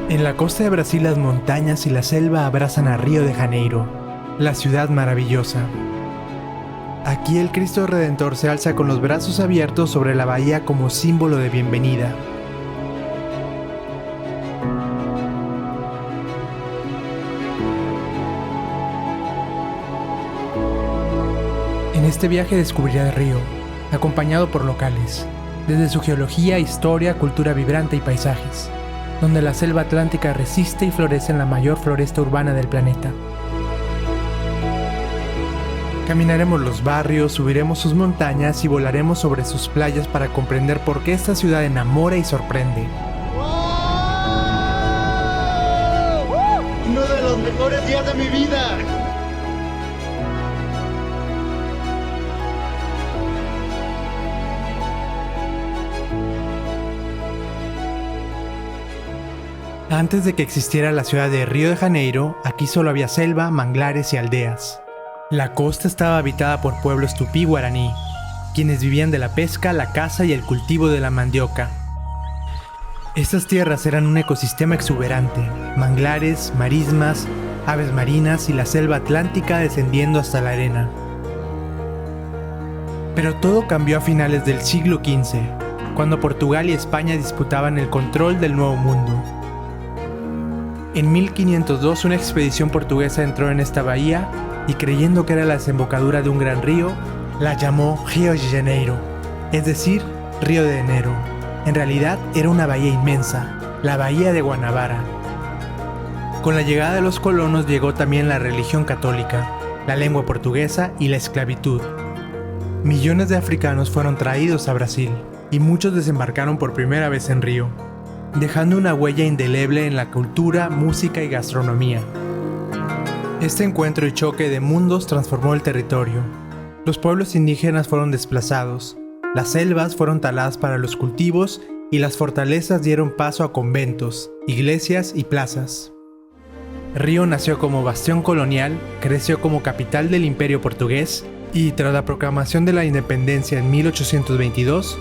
En la costa de Brasil las montañas y la selva abrazan a Río de Janeiro, la ciudad maravillosa. Aquí el Cristo Redentor se alza con los brazos abiertos sobre la bahía como símbolo de bienvenida. En este viaje descubrirá el río, acompañado por locales, desde su geología, historia, cultura vibrante y paisajes, donde la selva atlántica resiste y florece en la mayor floresta urbana del planeta. Caminaremos los barrios, subiremos sus montañas y volaremos sobre sus playas para comprender por qué esta ciudad enamora y sorprende. ¡Uno de los mejores días de mi vida! Antes de que existiera la ciudad de Río de Janeiro, aquí solo había selva, manglares y aldeas. La costa estaba habitada por pueblos tupí-guaraní, quienes vivían de la pesca, la caza y el cultivo de la mandioca. Estas tierras eran un ecosistema exuberante, manglares, marismas, aves marinas y la selva atlántica descendiendo hasta la arena. Pero todo cambió a finales del siglo XV, cuando Portugal y España disputaban el control del Nuevo Mundo. En 1502 una expedición portuguesa entró en esta bahía y creyendo que era la desembocadura de un gran río, la llamó Río de Janeiro, es decir, Río de Enero. En realidad era una bahía inmensa, la bahía de Guanabara. Con la llegada de los colonos llegó también la religión católica, la lengua portuguesa y la esclavitud. Millones de africanos fueron traídos a Brasil y muchos desembarcaron por primera vez en Río, dejando una huella indeleble en la cultura, música y gastronomía. Este encuentro y choque de mundos transformó el territorio. Los pueblos indígenas fueron desplazados, las selvas fueron taladas para los cultivos y las fortalezas dieron paso a conventos, iglesias y plazas. Río nació como bastión colonial, creció como capital del Imperio Portugués y tras la proclamación de la independencia en 1822,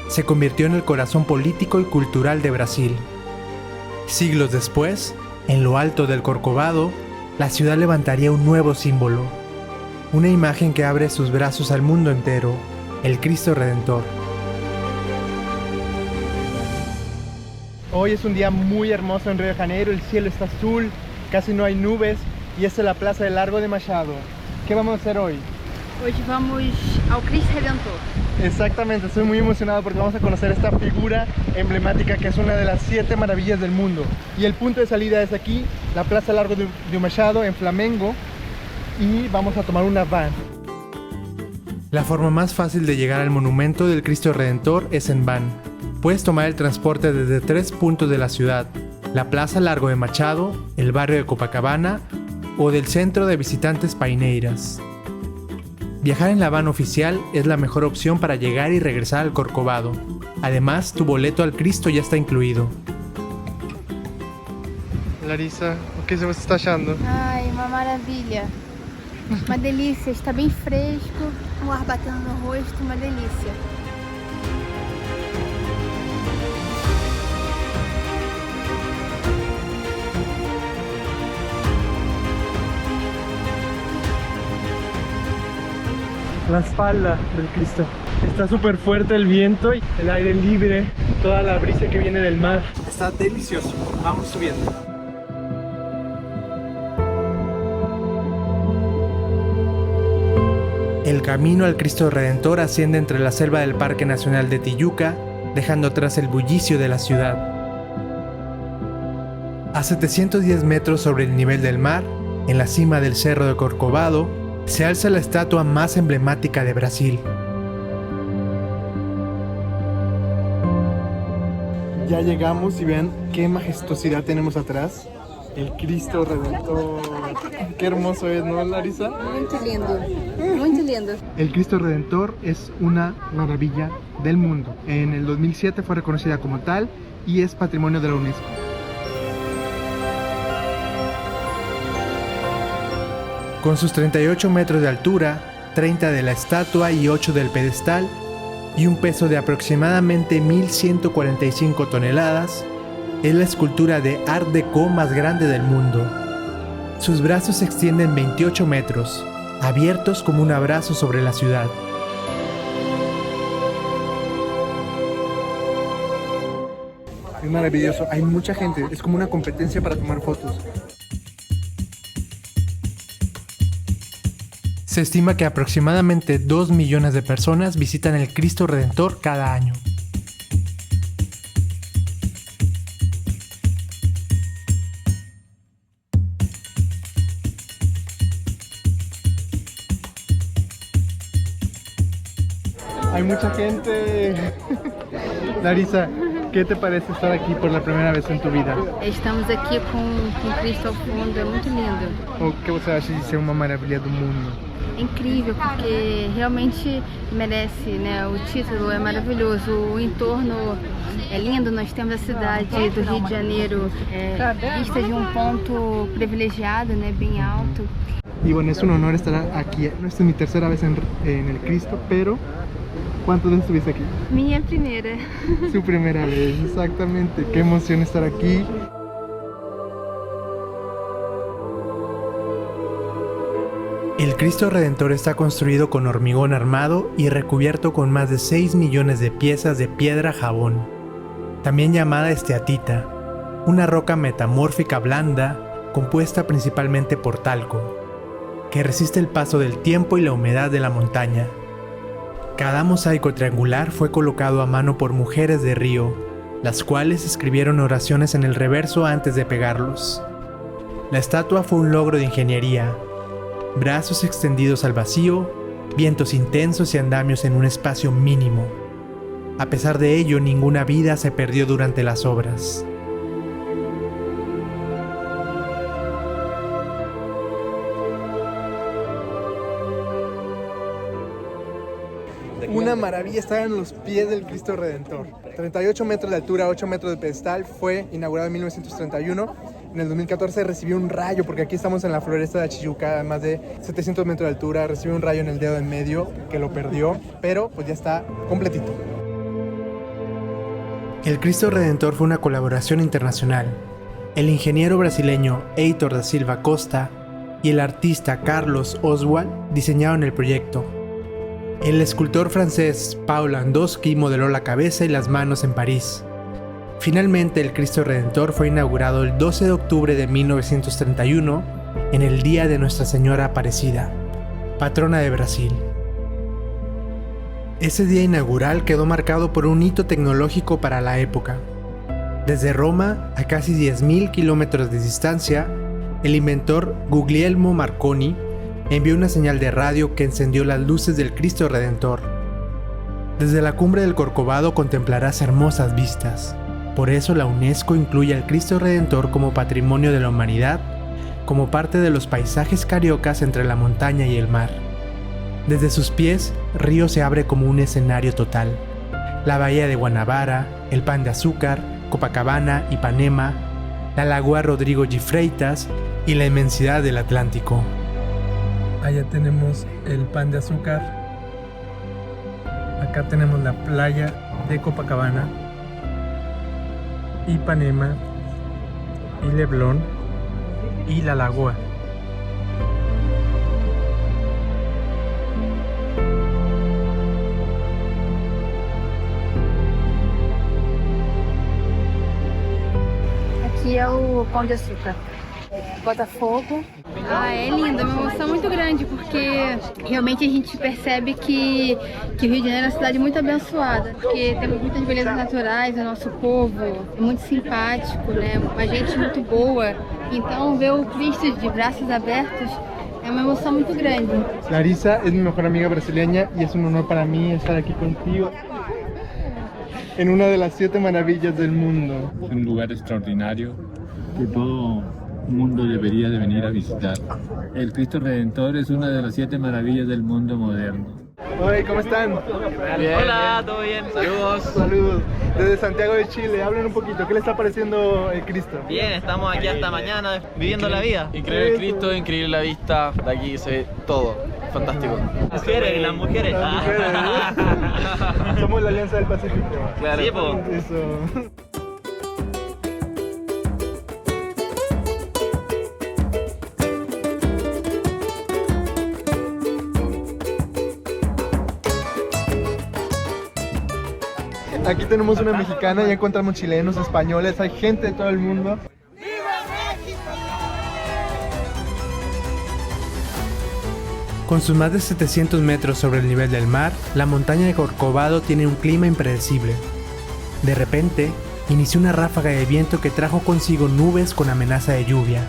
se convirtió en el corazón político y cultural de Brasil. Siglos después, en lo alto del Corcovado, la ciudad levantaría un nuevo símbolo, una imagen que abre sus brazos al mundo entero, el Cristo Redentor. Hoy es un día muy hermoso en Río de Janeiro, el cielo está azul, casi no hay nubes y esta es la plaza del Largo de Machado. ¿Qué vamos a hacer hoy? Hoje vamos ao Cristo Redentor. Exactamente, estoy muy emocionado porque vamos a conocer esta figura emblemática que es una de las 7 maravillas del mundo. Y el punto de salida es aquí, la Plaza Largo de Machado en Flamengo, y vamos a tomar una van. La forma más fácil de llegar al monumento del Cristo Redentor es en van. Puedes tomar el transporte desde 3 puntos de la ciudad, la Plaza Largo de Machado, el barrio de Copacabana o del centro de visitantes Paineiras. Viajar en la van oficial es la mejor opción para llegar y regresar al Corcovado. Además, tu boleto al Cristo ya está incluído. Larissa, o que você está achando? Ai, uma maravilha. Uma delícia, está bem fresco, um ar batendo no rosto, uma delícia. La espalda del Cristo. Está súper fuerte el viento y el aire libre, toda la brisa que viene del mar. Está delicioso. Vamos subiendo. El camino al Cristo Redentor asciende entre la selva del Parque Nacional de Tijuca, dejando atrás el bullicio de la ciudad. A 710 metros sobre el nivel del mar, en la cima del Cerro de Corcovado, se alza la estatua más emblemática de Brasil. Ya llegamos y vean qué majestuosidad tenemos atrás. El Cristo Redentor. Qué hermoso es, ¿no, Larissa? Muito lindo, muito lindo. El Cristo Redentor es una maravilla del mundo. En el 2007 fue reconocida como tal y es patrimonio de la UNESCO. Con sus 38 metros de altura, 30 de la estatua y 8 del pedestal, y un peso de aproximadamente 1.145 toneladas, es la escultura de Art Deco más grande del mundo. Sus brazos se extienden 28 metros, abiertos como un abrazo sobre la ciudad. Es maravilloso, hay mucha gente, es como una competencia para tomar fotos. Se estima que aproximadamente 2 millones de personas visitan el Cristo Redentor cada año. Hay mucha gente. Larissa, ¿qué te parece estar aquí por la primera vez en tu vida? Estamos aqui com Cristo ao fundo, é muito lindo. O que você acha de ser uma maravilha do mundo? É incrível porque realmente merece, né? O título é maravilhoso, o entorno é lindo. Nós temos a cidade do Rio de Janeiro vista de um ponto privilegiado, né? Bem alto. Y bueno, es un honor estar aquí. Esta es mi tercera vez en el Cristo, pero ¿cuántas veces estuviste aquí? Minha primeira. Su primera vez, exactamente. Qué emoción estar aquí. El Cristo Redentor está construido con hormigón armado y recubierto con más de 6 millones de piezas de piedra jabón, también llamada esteatita, una roca metamórfica blanda compuesta principalmente por talco, que resiste el paso del tiempo y la humedad de la montaña. Cada mosaico triangular fue colocado a mano por mujeres de Río, las cuales escribieron oraciones en el reverso antes de pegarlos. La estatua fue un logro de ingeniería. Brazos extendidos al vacío, vientos intensos y andamios en un espacio mínimo. A pesar de ello, ninguna vida se perdió durante las obras. Una maravilla estar en los pies del Cristo Redentor. 38 metros de altura, 8 metros de pedestal, fue inaugurado en 1931. En el 2014 recibió un rayo, porque aquí estamos en la floresta de Achiyuca, a más de 700 metros de altura. Recibió un rayo en el dedo en medio, que lo perdió, pero pues ya está completito. El Cristo Redentor fue una colaboración internacional. El ingeniero brasileño Heitor da Silva Costa y el artista Carlos Oswald diseñaron el proyecto. El escultor francés Paul Landowski modeló la cabeza y las manos en París. Finalmente, el Cristo Redentor fue inaugurado el 12 de octubre de 1931, en el día de Nuestra Señora Aparecida, patrona de Brasil. Ese día inaugural quedó marcado por un hito tecnológico para la época. Desde Roma, a casi 10.000 kilómetros de distancia, el inventor Guglielmo Marconi envió una señal de radio que encendió las luces del Cristo Redentor. Desde la cumbre del Corcovado contemplarás hermosas vistas. Por eso la UNESCO incluye al Cristo Redentor como patrimonio de la humanidad, como parte de los paisajes cariocas entre la montaña y el mar. Desde sus pies, Río se abre como un escenario total. La bahía de Guanabara, el Pan de Azúcar, Copacabana, Ipanema, la Lagoa Rodrigo G. Freitas y la inmensidad del Atlántico. Allá tenemos el Pan de Azúcar. Acá tenemos la playa de Copacabana, Ipanema y Leblon y la Lagoa. Aqui é o Pão de Açúcar, Botafogo. É lindo, é uma emoção muito grande, porque realmente a gente percebe que o Rio de Janeiro é uma cidade muito abençoada, porque temos muitas belezas naturais, o nosso povo é muito simpático, né? Uma gente muito boa. Então ver o Cristo de braços abertos é uma emoção muito grande. Larissa es mi mejor amiga brasileña y es un honor para mí estar aquí contigo en una de las 7 maravillas del mundo. Es un lugar extraordinario que todo mundo debería de venir a visitar. El Cristo Redentor es una de las 7 maravillas del mundo moderno. Hola, ¿cómo están? Bien, hola, ¿todo bien? Saludos. Saludos. Desde Santiago de Chile, hablen un poquito. ¿Qué les está pareciendo el Cristo? Bien, estamos aquí hasta mañana viviendo la vida. Increíble el Cristo, increíble la vista. De aquí se ve todo. Fantástico. Las mujeres. Las mujeres. Somos la Alianza del Pacífico. Claro. Sí, po. Eso. Aquí tenemos una mexicana, ya encontramos chilenos, españoles, hay gente de todo el mundo. Con sus más de 700 metros sobre el nivel del mar, la montaña de Corcovado tiene un clima impredecible. De repente, inició una ráfaga de viento que trajo consigo nubes con amenaza de lluvia.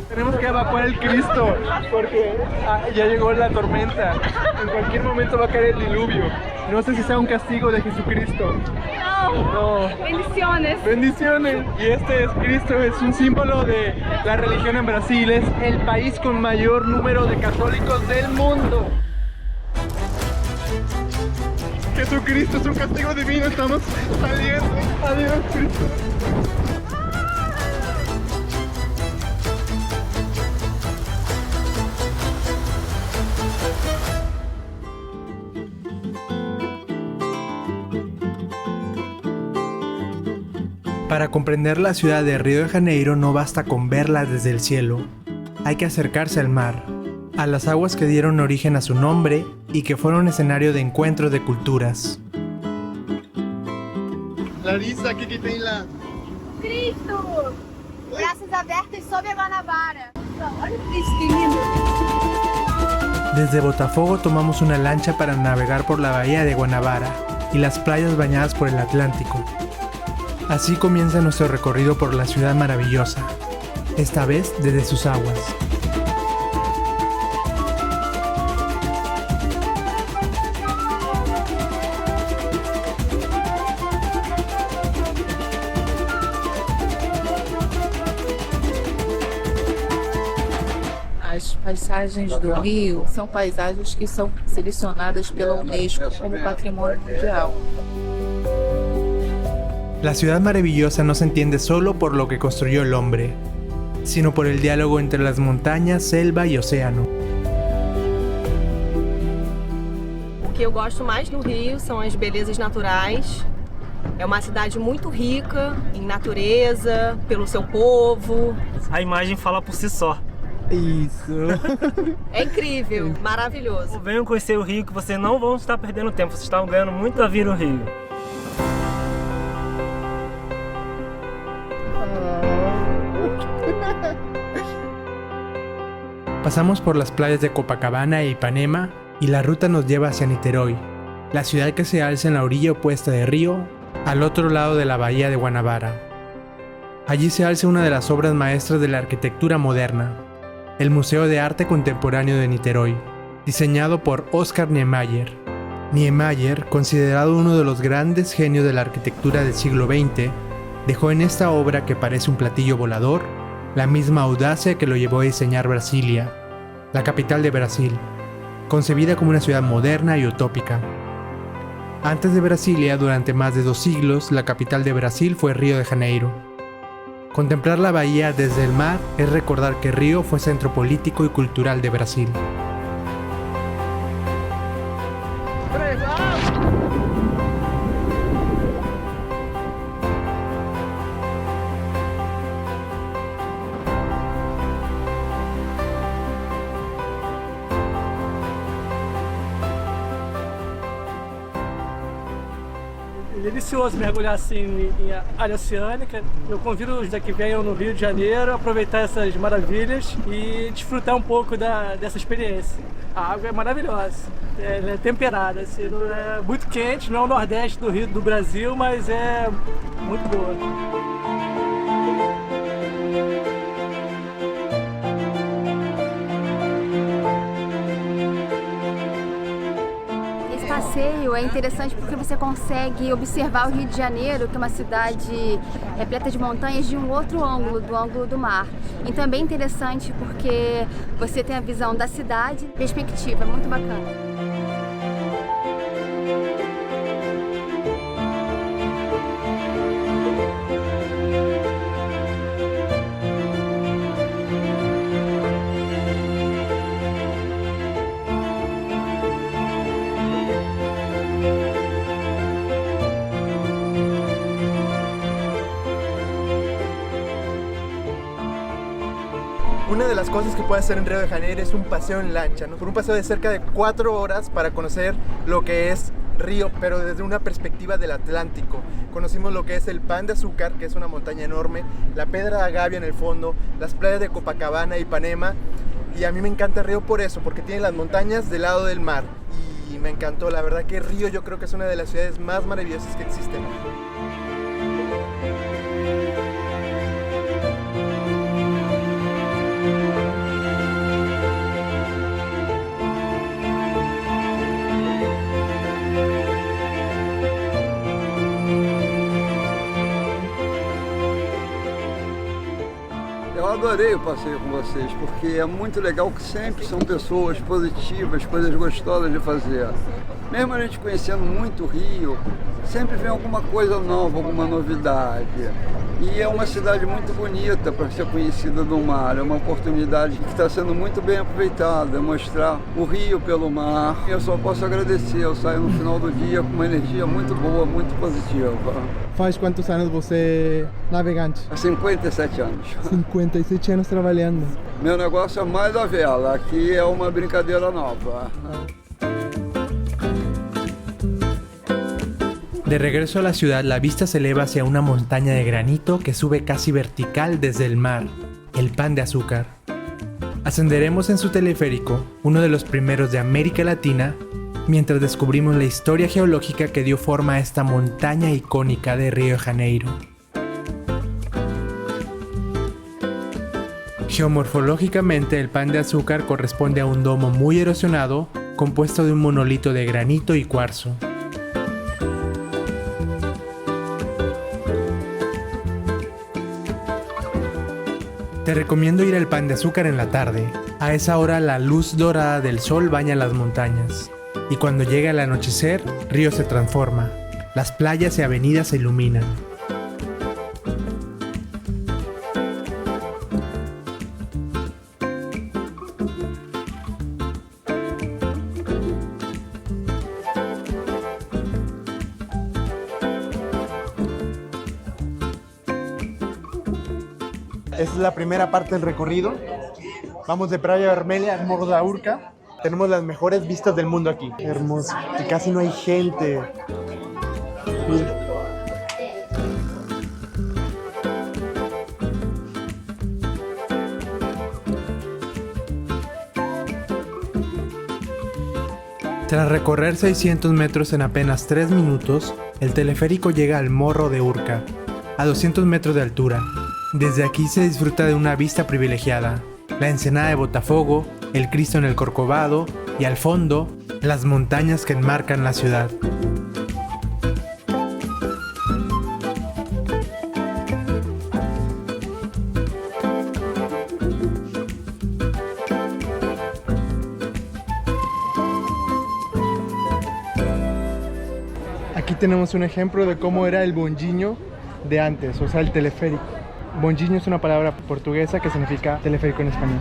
Tenemos que evacuar el Cristo porque ya llegó la tormenta. En cualquier momento va a caer el diluvio. No sé si sea un castigo de Jesucristo. No. Bendiciones. Bendiciones. Y este es Cristo, es un símbolo de la religión en Brasil. Es el país con mayor número de católicos del mundo. Jesucristo es un castigo divino. Estamos saliendo. Adiós, Cristo. Para comprender la ciudad de Río de Janeiro no basta con verla desde el cielo. Hay que acercarse al mar, a las aguas que dieron origen a su nombre y que fueron escenario de encuentros de culturas. Larissa, aqui que tem lá? Cristo! Braços abertos sobre a Guanabara. Olha o Cristo, que lindo. Desde Botafogo tomamos una lancha para navegar por la bahía de Guanabara y las playas bañadas por el Atlántico. Así comienza nuestro recorrido por la ciudad maravillosa, esta vez desde sus aguas. As paisagens do Rio são paisagens que são selecionadas pela Unesco como Patrimônio Mundial. La ciudad maravillosa no se entiende solo por lo que construyó el hombre, sino por el diálogo entre las montañas, selva y océano. O que eu gosto mais do Rio são as belezas naturais. É uma cidade muito rica em natureza, pelo seu povo. A imagem fala por si só. Isso. É incrível, maravilhoso. Venham conhecer o Rio que vocês não vão estar perdendo tempo, vocês estão ganhando muito a vir no Rio. Pasamos por las playas de Copacabana e Ipanema y la ruta nos lleva hacia Niterói, la ciudad que se alza en la orilla opuesta del río, al otro lado de la bahía de Guanabara. Allí se alza una de las obras maestras de la arquitectura moderna, el Museo de Arte Contemporáneo de Niterói, diseñado por Oscar Niemeyer. Niemeyer, considerado uno de los grandes genios de la arquitectura del siglo XX, dejó en esta obra, que parece un platillo volador, la misma audacia que lo llevó a diseñar Brasilia, la capital de Brasil, concebida como una ciudad moderna y utópica. Antes de Brasilia, durante más de 2 siglos, la capital de Brasil fue Río de Janeiro. Contemplar la bahía desde el mar es recordar que Río fue centro político y cultural de Brasil. Delicioso mergulhar assim em área oceânica. Eu convido os daqui que venham no Rio de Janeiro a aproveitar essas maravilhas e desfrutar um pouco dessa experiência. A água é maravilhosa, ela é temperada, assim, não é muito quente, não é o Nordeste do Rio do Brasil, mas é muito boa. Passeio é interessante porque você consegue observar o Rio de Janeiro, que é uma cidade repleta de montanhas, de um outro ângulo, do ângulo do mar. Então é bem interessante porque você tem a visão da cidade, perspectiva, é muito bacana. Una de las cosas que puedes hacer en Río de Janeiro es un paseo en lancha, ¿no? Por un paseo de cerca de 4 horas para conocer lo que es Río, pero desde una perspectiva del Atlántico. Conocimos lo que es el Pan de Azúcar, que es una montaña enorme, la Pedra de Gavia en el fondo, las playas de Copacabana y Ipanema. Y a mí me encanta Río por eso, porque tiene las montañas del lado del mar. Y me encantó, la verdad que Río yo creo que es una de las ciudades más maravillosas que existen. Eu adorei o passeio com vocês, porque é muito legal que sempre são pessoas positivas, coisas gostosas de fazer. Mesmo a gente conhecendo muito o Rio, sempre vem alguma coisa nova, alguma novidade. E é uma cidade muito bonita para ser conhecida do mar, é uma oportunidade que está sendo muito bem aproveitada, mostrar o Rio pelo mar. Eu só posso agradecer, eu saio no final do dia com uma energia muito boa, muito positiva. Faz quantos anos você é navegante? Há 57 anos. 57 anos trabalhando. Meu negócio é mais a vela, aqui é uma brincadeira nova. De regreso a la ciudad, la vista se eleva hacia una montaña de granito que sube casi vertical desde el mar, el Pan de Azúcar. Ascenderemos en su teleférico, uno de los primeros de América Latina, mientras descubrimos la historia geológica que dio forma a esta montaña icónica de Río de Janeiro. Geomorfológicamente, el Pan de Azúcar corresponde a un domo muy erosionado, compuesto de un monolito de granito y cuarzo. Te recomiendo ir al Pan de Azúcar en la tarde. A esa hora la luz dorada del sol baña las montañas. Y cuando llega el anochecer, Río se transforma. Las playas y avenidas se iluminan. Esta es la primera parte del recorrido. Vamos de Praia Vermelha al Morro da Urca. Tenemos las mejores vistas del mundo aquí. Hermoso. Y casi no hay gente. Mira. Tras recorrer 600 metros en apenas 3 minutos, el teleférico llega al Morro de Urca, a 200 metros de altura. Desde aquí se disfruta de una vista privilegiada, la ensenada de Botafogo, el Cristo en el Corcovado y al fondo, las montañas que enmarcan la ciudad. Aquí tenemos un ejemplo de cómo era el bondinho de antes, o sea, el teleférico. Bondinho es una palabra portuguesa que significa teleférico en español.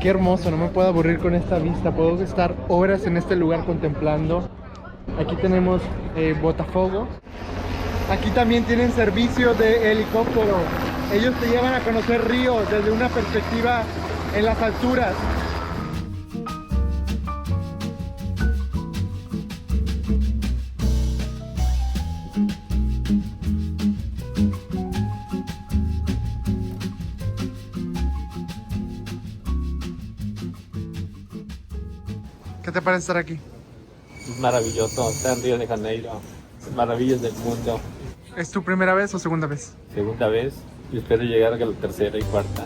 Qué hermoso, no me puedo aburrir con esta vista, puedo estar horas en este lugar contemplando. Aquí tenemos Botafogo. Aquí también tienen servicio de helicóptero. Ellos te llevan a conocer Río desde una perspectiva en las alturas. ¿Qué te parece estar aquí? Es maravilloso, estar en Río de Janeiro, maravillas del mundo. ¿Es tu primera vez o segunda vez? Segunda vez y espero llegar a la tercera y cuarta.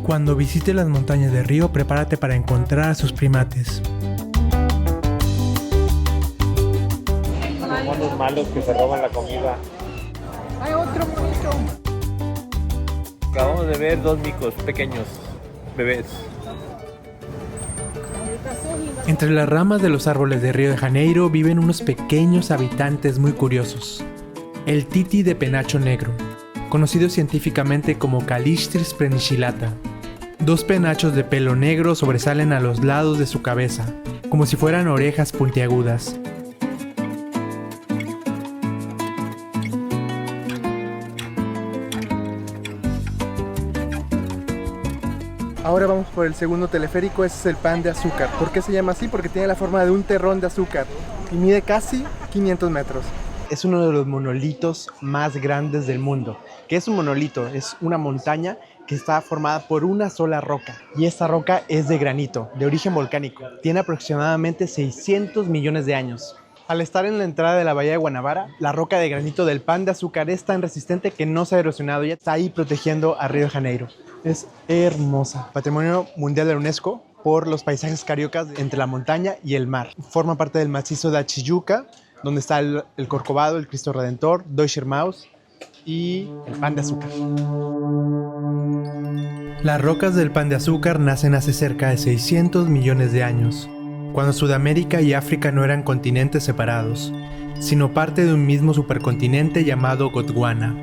Cuando visites las montañas de Río, prepárate para encontrar a sus primates. Son los malos que se roban la comida. Hay otro monito. Acabamos de ver 2 micos pequeños, bebés. Entre las ramas de los árboles de Río de Janeiro viven unos pequeños habitantes muy curiosos. El titi de penacho negro, conocido científicamente como Calixtris prenishilata. 2 penachos de pelo negro sobresalen a los lados de su cabeza, como si fueran orejas puntiagudas. Ahora vamos por el segundo teleférico, ese es el Pan de Azúcar. ¿Por qué se llama así? Porque tiene la forma de un terrón de azúcar y mide casi 500 metros. Es uno de los monolitos más grandes del mundo. ¿Qué es un monolito? Es una montaña que está formada por una sola roca. Y esta roca es de granito, de origen volcánico. Tiene aproximadamente 600 millones de años. Al estar en la entrada de la bahía de Guanabara, la roca de granito del Pan de Azúcar es tan resistente que no se ha erosionado y está ahí protegiendo a Río de Janeiro. Es hermosa. Patrimonio Mundial de la UNESCO por los paisajes cariocas entre la montaña y el mar. Forma parte del macizo de Tijuca, donde está el Corcovado, el Cristo Redentor, Dois Irmãos y el Pan de Azúcar. Las rocas del Pan de Azúcar nacen hace cerca de 600 millones de años, cuando Sudamérica y África no eran continentes separados, sino parte de un mismo supercontinente llamado Gondwana.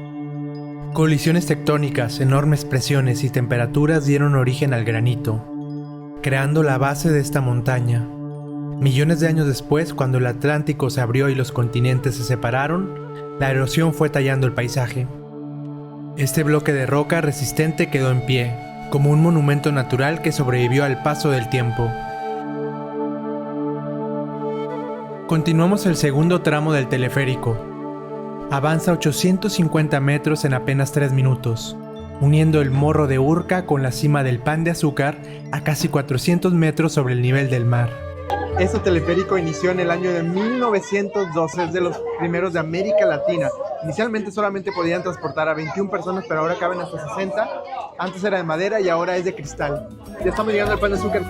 Colisiones tectónicas, enormes presiones y temperaturas dieron origen al granito, creando la base de esta montaña. Millones de años después, cuando el Atlántico se abrió y los continentes se separaron, la erosión fue tallando el paisaje. Este bloque de roca resistente quedó en pie, como un monumento natural que sobrevivió al paso del tiempo. Continuamos el segundo tramo del teleférico. Avanza 850 metros en apenas 3 minutos, uniendo el Morro de Urca con la cima del Pan de Azúcar a casi 400 metros sobre el nivel del mar. Este teleférico inició en el año de 1912, es de los primeros de América Latina. Inicialmente solamente podían transportar a 21 personas, pero ahora caben hasta 60. Antes era de madera y ahora es de cristal. Ya estamos llegando al Pan de Azúcar.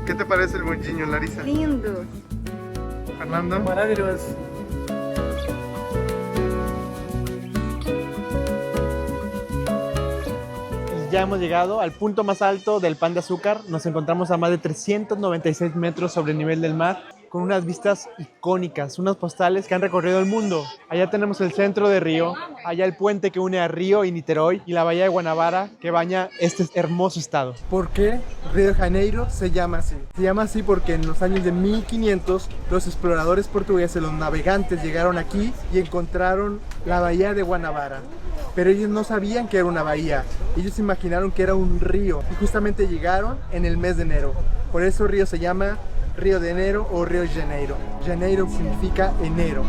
¿Qué te parece el bonjinho, Larissa? Lindo. Fernando. Maravilhoso. Ya hemos llegado al punto más alto del Pan de Azúcar. Nos encontramos a más de 396 metros sobre el nivel del mar, con unas vistas icónicas, unas postales que han recorrido el mundo. Allá tenemos el centro de Río, allá el puente que une a Río y Niterói y la bahía de Guanabara que baña este hermoso estado. ¿Por qué Río de Janeiro se llama así? Se llama así porque en los años de 1500 los exploradores portugueses, los navegantes, llegaron aquí y encontraron la bahía de Guanabara. Pero ellos no sabían que era una bahía, ellos imaginaron que era un río y justamente llegaron en el mes de enero. Por eso Río se llama Río de Enero o Río de Janeiro. Janeiro significa enero.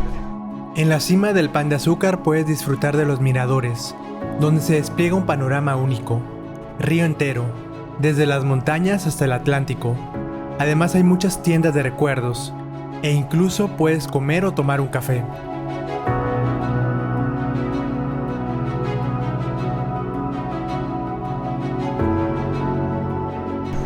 En la cima del Pan de Azúcar puedes disfrutar de los miradores, donde se despliega un panorama único. Río entero, desde las montañas hasta el Atlántico. Además hay muchas tiendas de recuerdos, e incluso puedes comer o tomar un café.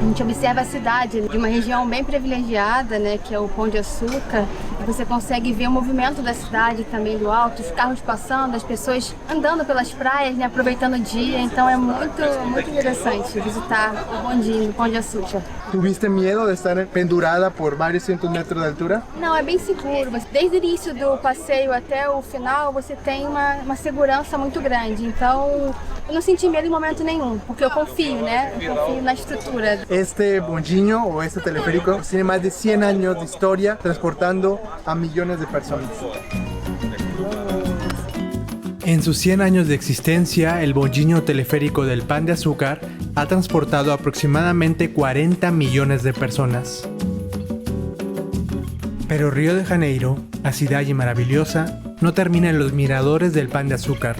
A gente observa a cidade de uma região bem privilegiada, né, que é o Pão de Açúcar. Você consegue ver o movimento da cidade também do alto, os carros passando, as pessoas andando pelas praias, né, aproveitando o dia. Então é muito interessante visitar o bondinho do Pão de Açúcar. ¿Tuviste miedo de estar pendurada por varios cientos metros de altura? Não, é bem seguro. Desde o início do passeio até o final, você tem uma segurança muito grande. Então, eu não senti medo em momento nenhum, porque eu confio, né? Eu confio na estrutura. Este bonjinho o este teleférico tiene más de 100 años de historia transportando a millones de personas. En sus 100 años de existencia, el bonjinho teleférico del Pan de Azúcar ha transportado aproximadamente 40 millones de personas. Pero Río de Janeiro, a cidade maravillosa, no termina en los miradores del Pan de Azúcar.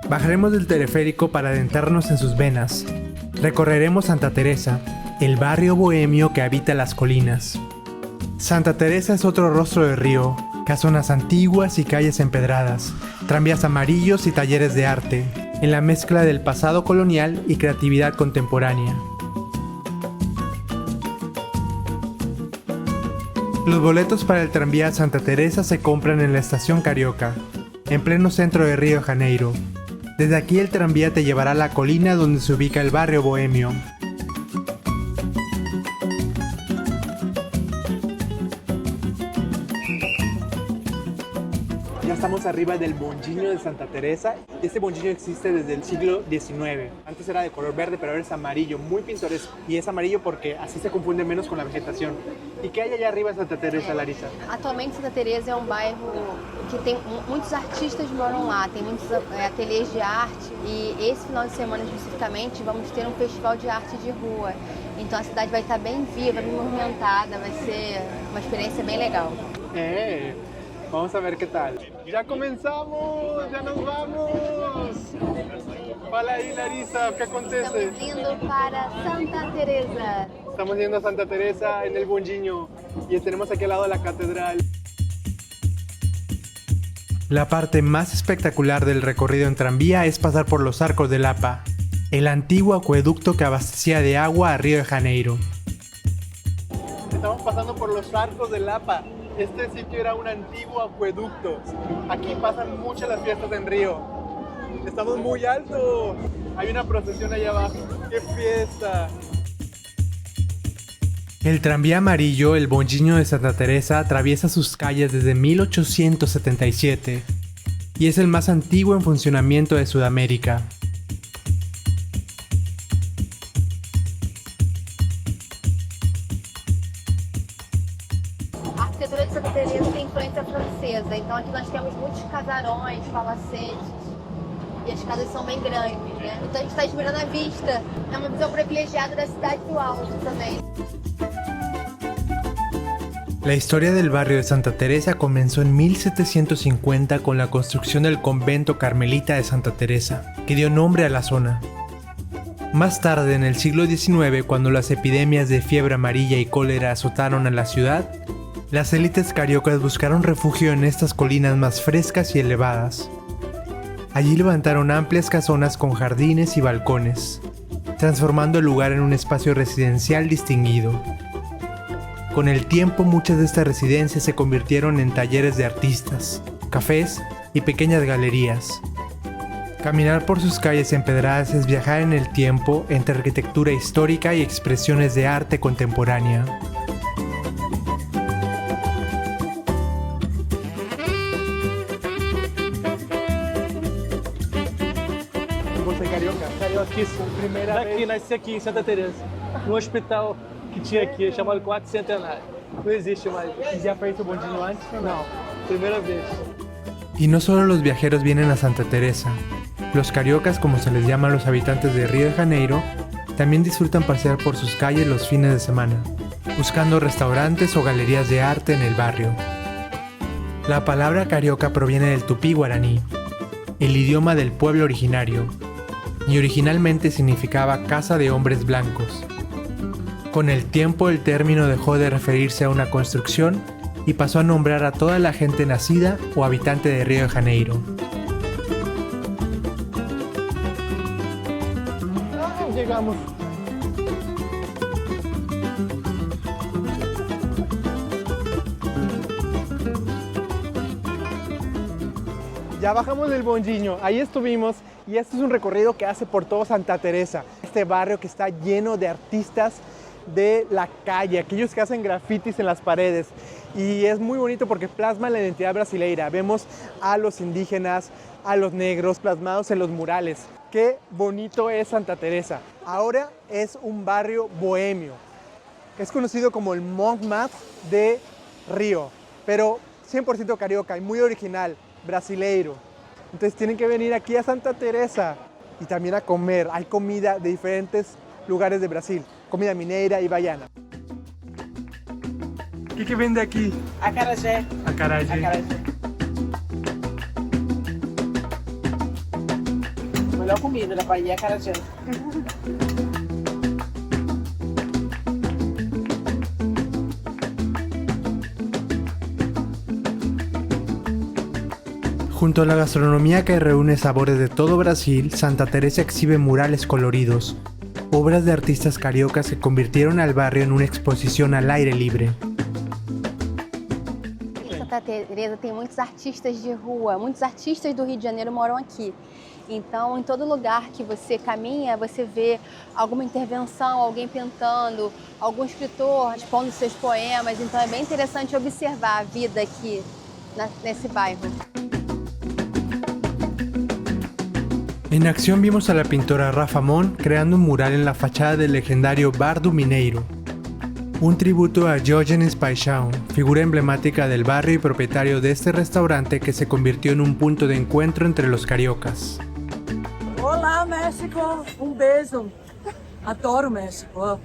Bajaremos del teleférico para adentrarnos en sus venas. Recorreremos Santa Teresa, el barrio bohemio que habita las colinas. Santa Teresa es otro rostro de Río, casonas antiguas y calles empedradas, tranvías amarillos y talleres de arte, en la mezcla del pasado colonial y creatividad contemporánea. Los boletos para el tranvía a Santa Teresa se compran en la estación Carioca, en pleno centro de Río de Janeiro. Desde aquí el tranvía te llevará a la colina donde se ubica el barrio bohemio. Ya estamos arriba del Bondinho de Santa Teresa. Este bondinho existe desde el siglo XIX. Antes era de color verde, pero ahora es amarillo, muy pintoresco. Y es amarillo porque así se confunde menos con la vegetación. ¿Y qué hay allá arriba en Santa Teresa, Larissa? Atualmente Santa Teresa é bairro que tem muitos artistas moram lá, tem muitos ateliês de arte e esse final de semana especificamente vamos ter festival de arte de rua. Então a cidade vai estar bem viva, bem movimentada, vai ser uma experiência bem legal. Vamos a ver qué tal. ¡Ya comenzamos! ¡Ya nos vamos! Fala ahí, Larissa, ¿qué acontece? Estamos indo para Santa Teresa. Estamos yendo a Santa Teresa en el Bondinho y tenemos aquí al lado la catedral. La parte más espectacular del recorrido en tranvía es pasar por los Arcos de Lapa, el antiguo acueducto que abastecía de agua a Río de Janeiro. Estamos pasando por los Arcos de Lapa. Este sitio era un antiguo acueducto. Aquí pasan muchas las fiestas en Río. Estamos muy alto. Hay una procesión allá abajo. ¡Qué fiesta! El tranvía amarillo, el Bondinho de Santa Teresa, atraviesa sus calles desde 1877 y es el más antiguo en funcionamiento de Sudamérica. A arquitetura de Santa Teresa tem influência francesa, então aqui nós temos muitos casarões, palacetes e as casas são bem grandes, né? Então a gente está admirando a vista, é uma visão privilegiada da cidade do alto também. La historia del barrio de Santa Teresa comenzó en 1750 con la construcción del convento carmelita de Santa Teresa, que dio nombre a la zona. Más tarde, en el siglo XIX, cuando las epidemias de fiebre amarilla y cólera azotaron a la ciudad, las élites cariocas buscaron refugio en estas colinas más frescas y elevadas. Allí levantaron amplias casonas con jardines y balcones, transformando el lugar en un espacio residencial distinguido. Con el tiempo, muchas de estas residencias se convirtieron en talleres de artistas, cafés y pequeñas galerías. Caminar por sus calles empedradas es viajar en el tiempo entre arquitectura histórica y expresiones de arte contemporánea. Você é carioca? Carioca, isso. Primeira vez. Nasci aqui em Santa Teresa, no hospital que tinha aqui, chamado Quarto Centenário. Não existe mais. ¿Ya fue tu Bondinho antes? Não, primeira vez. Y no solo los viajeros vienen a Santa Teresa, los cariocas, como se les llama a los habitantes de Río de Janeiro, también disfrutan pasear por sus calles los fines de semana, buscando restaurantes o galerías de arte en el barrio. La palabra carioca proviene del tupí guaraní, el idioma del pueblo originario, y originalmente significaba casa de hombres blancos. Con el tiempo el término dejó de referirse a una construcción y pasó a nombrar a toda la gente nacida o habitante de Río de Janeiro. Llegamos. Ya bajamos del Bondinho, ahí estuvimos y este es un recorrido que hace por todo Santa Teresa, este barrio que está lleno de artistas de la calle, aquellos que hacen grafitis en las paredes, y es muy bonito porque plasma la identidad brasileira. Vemos a los indígenas, a los negros plasmados en los murales. Qué bonito es Santa Teresa. Ahora es un barrio bohemio, es conocido como el Montmartre de Río, pero 100% carioca y muy original, brasileiro. Entonces tienen que venir aquí a Santa Teresa y también a comer. Hay comida de diferentes lugares de Brasil, comida mineira y baiana. ¿Qué vende aquí? Acarajé. Acarajé. Melhor comida da Bahia é acarajé. Junto a la gastronomía que reúne sabores de todo Brasil, Santa Teresa exhibe murales coloridos, obras de artistas cariocas que convirtieron al barrio en una exposición al aire libre. Teresa tem muitos artistas de rua, muitos artistas do Rio de Janeiro moram aqui. Então, em todo lugar que você caminha, você vê alguma intervenção, alguém pintando, algum escritor expondo seus poemas. Então, é bem interessante observar a vida aqui nesse bairro. En acción vimos a la pintora Rafa Mon creando un mural en la fachada del legendario Bar do Mineiro, un tributo a Diógenes Paixão, figura emblemática del barrio y propietario de este restaurante que se convirtió en un punto de encuentro entre los cariocas. Olá, México! Beijo! Adoro o México!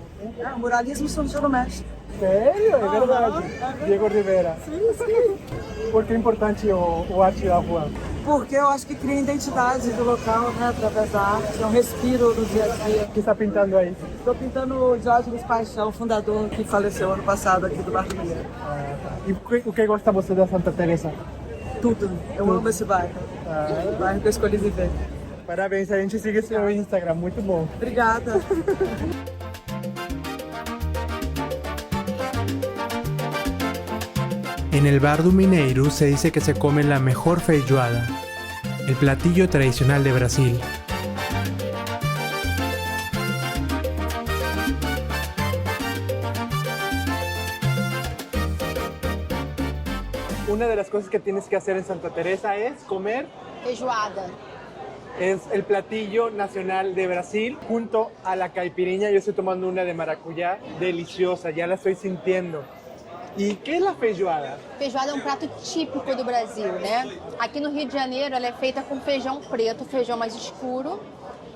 O muralismo surgiu no México. Sério? É verdade. Diego Rivera. Sim, sim. Por que é importante o arte da rua? Porque eu acho que cria identidade do local, né? Através da arte, é um respiro do dia a dia. O que está pintando aí? Estou pintando o Diógenes Paixão, fundador que faleceu ano passado aqui do Bar do Mineiro. E o que gosta você da Santa Teresa? Tudo. Eu amo esse bairro. O bairro que eu escolhi viver. Parabéns, a gente sigue seu Instagram, muito bom. Obrigada. En el Bar do Mineiro se dice que se come la mejor feijoada, el platillo tradicional de Brasil. Una de las cosas que tienes que hacer en Santa Teresa es comer Feijoada. Es el platillo nacional de Brasil junto a la caipirinha. Yo estoy tomando una de maracuyá deliciosa, ya la estoy sintiendo. E que é a feijoada? Feijoada é um prato típico do Brasil, né? Aqui no Rio de Janeiro ela é feita com feijão preto, feijão mais escuro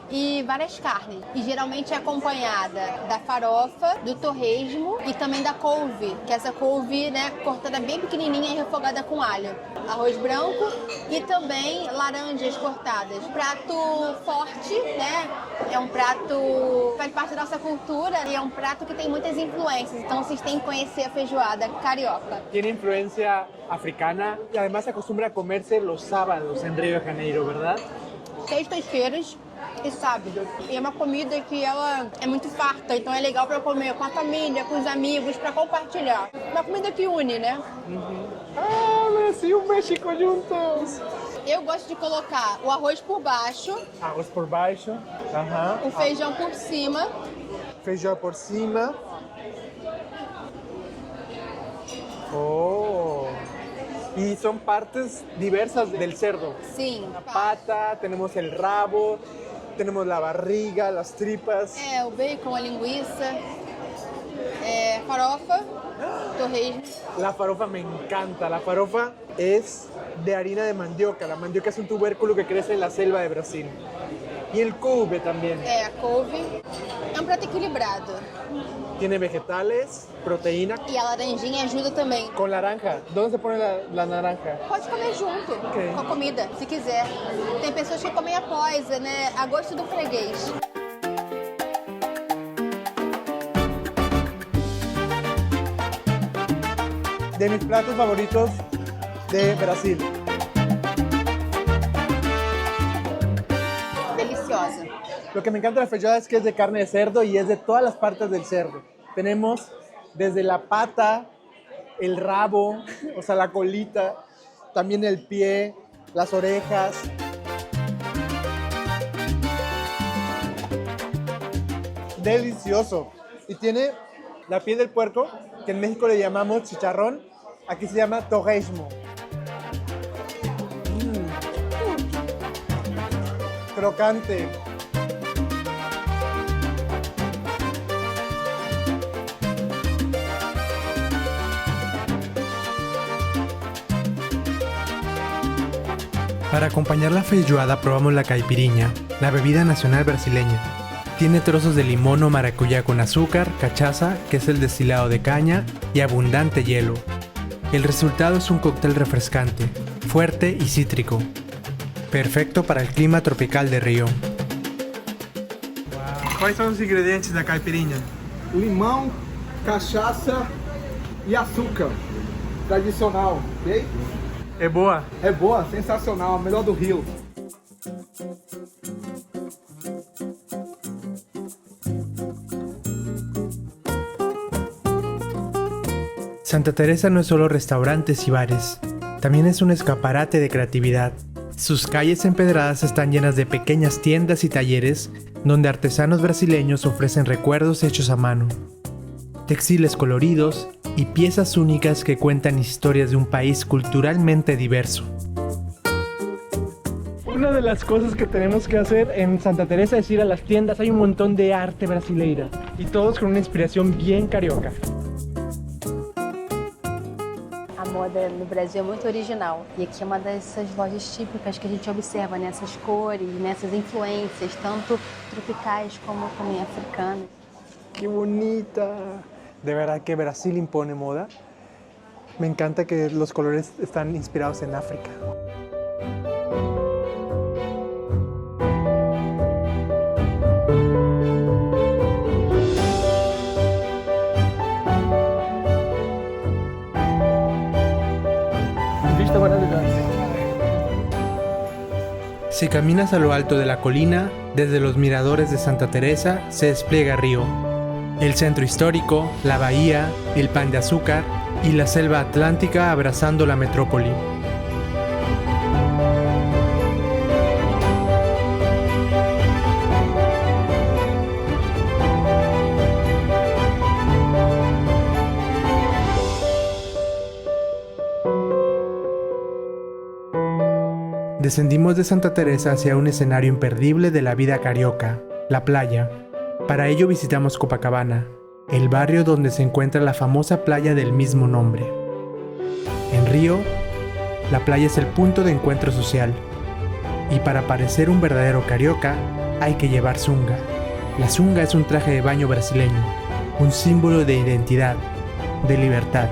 e várias carnes. E geralmente é acompanhada da farofa, do torresmo e também da couve, que é essa couve, né, cortada bem pequenininha e refogada com alho. Arroz branco e também laranjas cortadas. Prato forte, né? É um prato que faz parte da nossa cultura e é um prato que tem muitas influências. Então vocês têm que conhecer a feijoada carioca. Tiene influencia africana y además se acostumbra a comerse los sábados en Río de Janeiro, ¿verdad? Sextas-feiras e sábado. E é uma comida que ela é muito farta, então é legal para comer com a família, com os amigos, para compartilhar. Uma comida que une, né? Ah, Brasil e México juntos! Eu gosto de colocar o arroz por baixo. Arroz por baixo. Ajá. O feijão por cima. Feijão por cima. Oh! Y son partes diversas del cerdo. Sí. La pata, tenemos el rabo, tenemos la barriga, las tripas. O bacon, a linguiça, farofa, torresmo. La farofa me encanta. La farofa es de harina de mandioca. La mandioca es un tubérculo que crece en la selva de Brasil. Y el couve también. A couve. É um prato equilibrado. Tiene vegetales, proteína. E a laranjinha ajuda também. Con naranja. ¿Dónde se pone la naranja? Pode comer junto com a comida, se quiser. Tem pessoas que comem após, né? A gosto do freguês. De mis platos favoritos de Brasil. Deliciosa. Lo que me encanta de la feijoada es que es de carne de cerdo y es de todas las partes del cerdo. Tenemos desde la pata, el rabo, o sea, la colita, también el pie, las orejas. Delicioso. Y tiene la piel del puerco, que en México le llamamos chicharrón, aquí se llama torresmo. Crocante. Para acompañar la feijoada probamos la caipirinha, la bebida nacional brasileña. Tiene trozos de limón o maracuyá con azúcar, cachaza, que es el destilado de caña, y abundante hielo. El resultado es un cóctel refrescante, fuerte y cítrico. Perfecto para el clima tropical de Río. ¿Cuáles son los ingredientes de la caipirinha? Limão, cachaça e açúcar. Tradicional, ok? É boa? É boa, sensacional, a melhor do Rio. Santa Teresa no es solo restaurantes y bares, también es un escaparate de creatividad. Sus calles empedradas están llenas de pequeñas tiendas y talleres donde artesanos brasileños ofrecen recuerdos hechos a mano, textiles coloridos y piezas únicas que cuentan historias de un país culturalmente diverso. Una de las cosas que tenemos que hacer en Santa Teresa es ir a las tiendas. Hay un montón de arte brasileira y todos con una inspiración bien carioca. A moda no Brasil é muito original e aqui é uma dessas lojas típicas que a gente observa nessas cores, nessas influências, tanto tropicais como também africanas. ¡Qué bonita! De verdad que Brasil impone moda. Me encanta que los colores están inspirados en África. Vista maravillosa. Si caminas a lo alto de la colina, desde los miradores de Santa Teresa se despliega Río, el centro histórico, la bahía, el pan de azúcar y la selva atlántica abrazando la metrópoli. Descendimos de Santa Teresa hacia un escenario imperdible de la vida carioca, la playa. Para ello visitamos Copacabana, el barrio donde se encuentra la famosa playa del mismo nombre. En Río, la playa es el punto de encuentro social, y para parecer un verdadero carioca hay que llevar zunga. La zunga es un traje de baño brasileño, un símbolo de identidad, de libertad.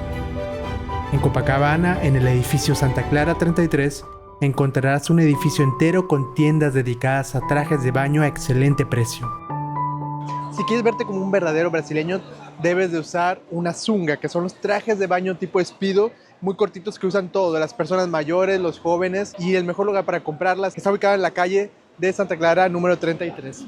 En Copacabana, en el edificio Santa Clara 33, encontrarás un edificio entero con tiendas dedicadas a trajes de baño a excelente precio. Si quieres verte como un verdadero brasileño, debes de usar una zunga, que son los trajes de baño tipo Speedo, muy cortitos que usan todas las personas mayores, los jóvenes, y el mejor lugar para comprarlas está ubicado en la calle de Santa Clara número 33.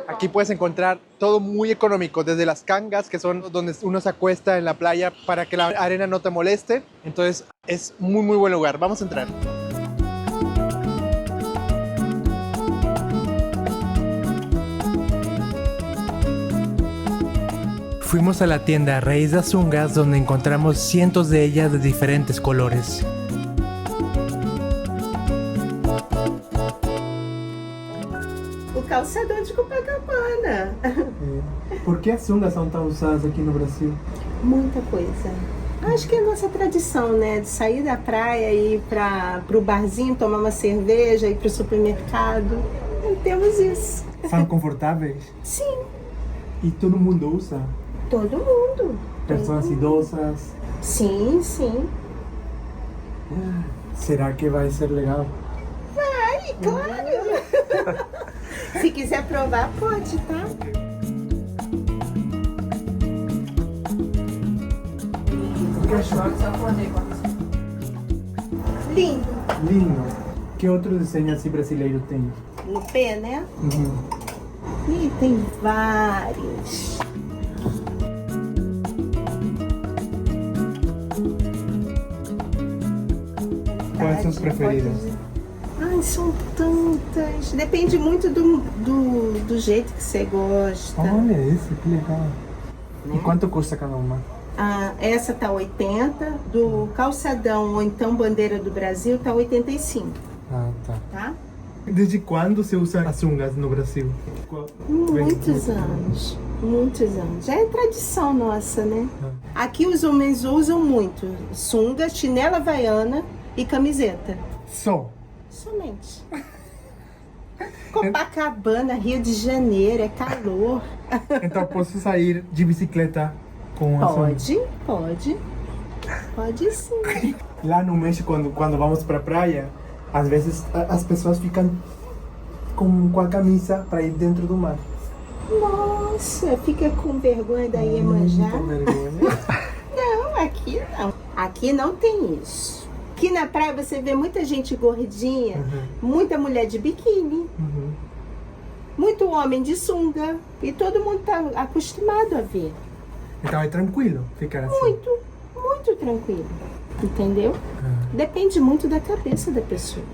Aquí puedes encontrar todo muy económico, desde las cangas, que son donde uno se acuesta en la playa para que la arena no te moleste. Entonces es muy buen lugar. Vamos a entrar. Fuimos a la tienda Reis das Zungas, donde encontramos cientos de ellas de diferentes colores. O calçadão de Copacabana. ¿Por qué as zungas são tão usadas aqui no Brasil? Muita coisa. Acho que é a nossa tradição, né? De sair da praia e ir pro barzinho, tomar uma cerveja, ir pro supermercado. E temos isso. São confortáveis? Sim. E todo mundo usa? Todo mundo. Pessoas idosas? Sim, sim. Será que vai ser legal? Vai, claro. Se quiser provar, pode, tá? Lindo. Lindo. Que outro desenho assim brasileiro tem? No pé, né? Ih, tem vários. Quais são as preferidas? Ai, são tantas. Depende muito do jeito que você gosta. Olha esse, que legal. E quanto custa cada uma? Essa tá 80, do calçadão ou então bandeira do Brasil tá 85. Tá? Desde quando se usa as sungas no Brasil? Muitos anos. Já é tradição nossa, né? Aqui os homens usam muito sunga, chinela havaiana e camiseta. Somente. Copacabana, Rio de Janeiro, é calor. Então posso sair de bicicleta com a sunga? Pode sim. Lá no México, quando vamos pra praia, às vezes as pessoas ficam com a camisa para ir dentro do mar. Nossa, fica com vergonha da Iemanjá. Com vergonha? Não, aqui não. Aqui não tem isso. Aqui na praia você vê muita gente gordinha, muita mulher de biquíni, muito homem de sunga. E todo mundo tá acostumado a ver. Então é tranquilo ficar assim? Muito tranquilo. Entendeu? Depende muito da cabeça da pessoa.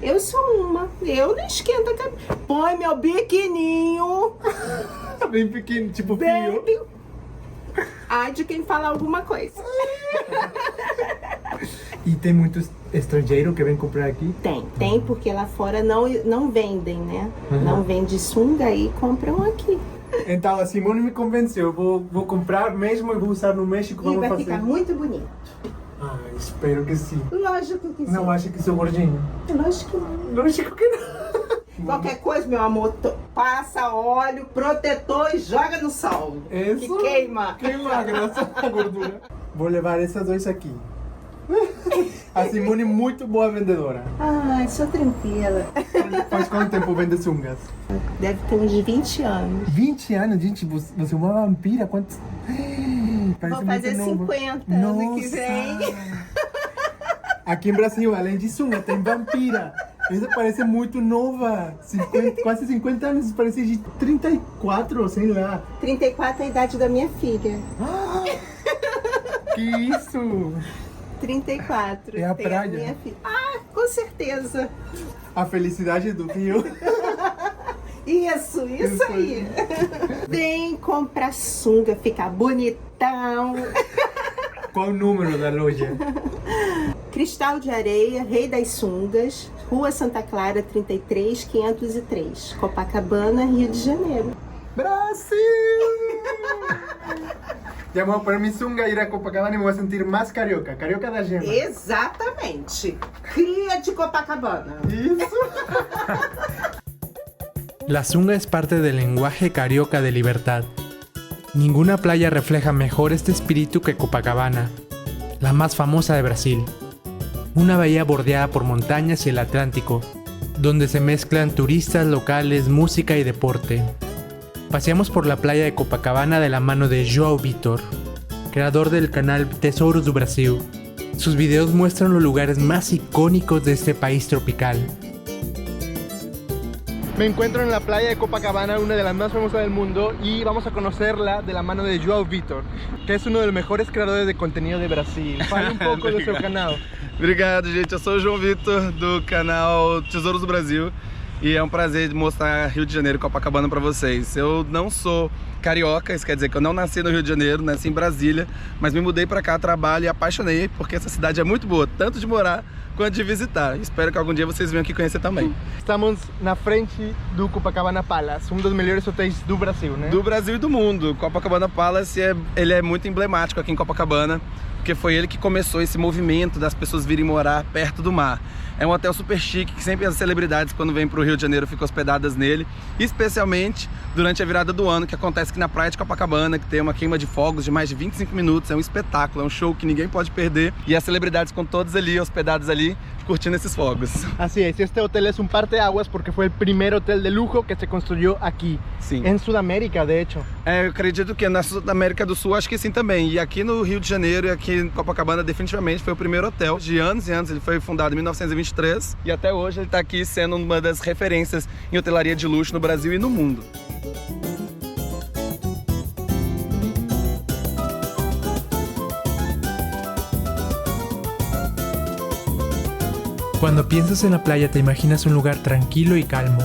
Eu sou uma, eu não esquento a cabeça. Põe meu biquininho. Bem pequeno, tipo Bem fio. Ai de quem fala alguma coisa. E tem muitos estrangeiros que vêm comprar aqui? Tem, porque lá fora não vendem, né? Não vende sunga e compram aqui. Então a Simone me convenceu, vou comprar mesmo e vou usar no México. E vai ficar muito bonito. Ah, espero que sim. Lógico que sim. Não acha que sou gordinho? Lógico que não. Lógico que não. Qualquer coisa, meu amor, passa óleo, protetor e joga no sol. Isso. Que queima. Queima a graça da gordura. Vou levar essas dois aqui. A Simone é muito boa vendedora. Ai, sou tranquila. Faz quanto tempo vende sungas? Deve ter uns 20 anos. 20 anos? Gente, você é uma vampira? Quantos? Vou fazer 50 ano que vem. Aqui em Brasil, além de sunga, tem vampira. Essa parece muito nova. Quase 50 anos, parece de 34, sei lá. 34 é a idade da minha filha. Que isso? 34. É a praia? Minha filha. Ah, com certeza. A felicidade do Rio. Isso aí. Vem comprar sunga, ficar bonitão. Qual o número da loja? Cristal de Areia, Rei das Sungas, Rua Santa Clara 33, 503, Copacabana, Rio de Janeiro. Brasil! Ya vou pôr minha sunga, ir a Copacabana e me vou sentir mais carioca. Carioca da gema. Exatamente. Cria de Copacabana. Isso. La zunga es parte del lenguaje carioca de libertad. Ninguna playa refleja mejor este espíritu que Copacabana, la más famosa de Brasil. Una bahía bordeada por montañas y el Atlántico, donde se mezclan turistas locales, música y deporte. Paseamos por la playa de Copacabana de la mano de João Vitor, creador del canal Tesouros do Brasil. Sus videos muestran los lugares más icónicos de este país tropical. Me encuentro en la playa de Copacabana, una de las más famosas del mundo, y vamos a conocerla de la mano de João Vitor, que es uno de los mejores creadores de contenido de Brasil. Fale um pouco do seu canal. Obrigado, gente. Eu sou o João Vitor, do canal Tesouros do Brasil. E é um prazer mostrar Rio de Janeiro e Copacabana para vocês. Eu não sou carioca, isso quer dizer que eu não nasci no Rio de Janeiro, nasci em Brasília, mas me mudei para cá, trabalho e apaixonei, porque essa cidade é muito boa, tanto de morar quanto de visitar. Espero que algum dia vocês venham aqui conhecer também. Estamos na frente do Copacabana Palace, um dos melhores hotéis do Brasil, né? Do Brasil e do mundo. Copacabana Palace ele é muito emblemático aqui em Copacabana, porque foi ele que começou esse movimento das pessoas virem morar perto do mar. É um hotel super chique, que sempre as celebridades, quando vêm para o Rio de Janeiro, ficam hospedadas nele, especialmente durante a virada do ano, que acontece aqui na praia de Copacabana, que tem uma queima de fogos de mais de 25 minutos, é um espetáculo, é um show que ninguém pode perder, e as celebridades com todos ali, hospedados ali, curtindo esses fogos. Así es, este hotel es un parteaguas porque fue el primer hotel de lujo que se construyó aquí, en Sudamérica, de hecho. Eu acredito que na América do Sul, acho que sim também, e aqui no Rio de Janeiro e aqui em Copacabana definitivamente foi o primeiro hotel de anos e anos. Ele foi fundado em 1923 e até hoje ele está aqui sendo uma das referências em hotelaria de luxo no Brasil e no mundo. Cuando piensas en la playa te imaginas un lugar tranquilo y calmo,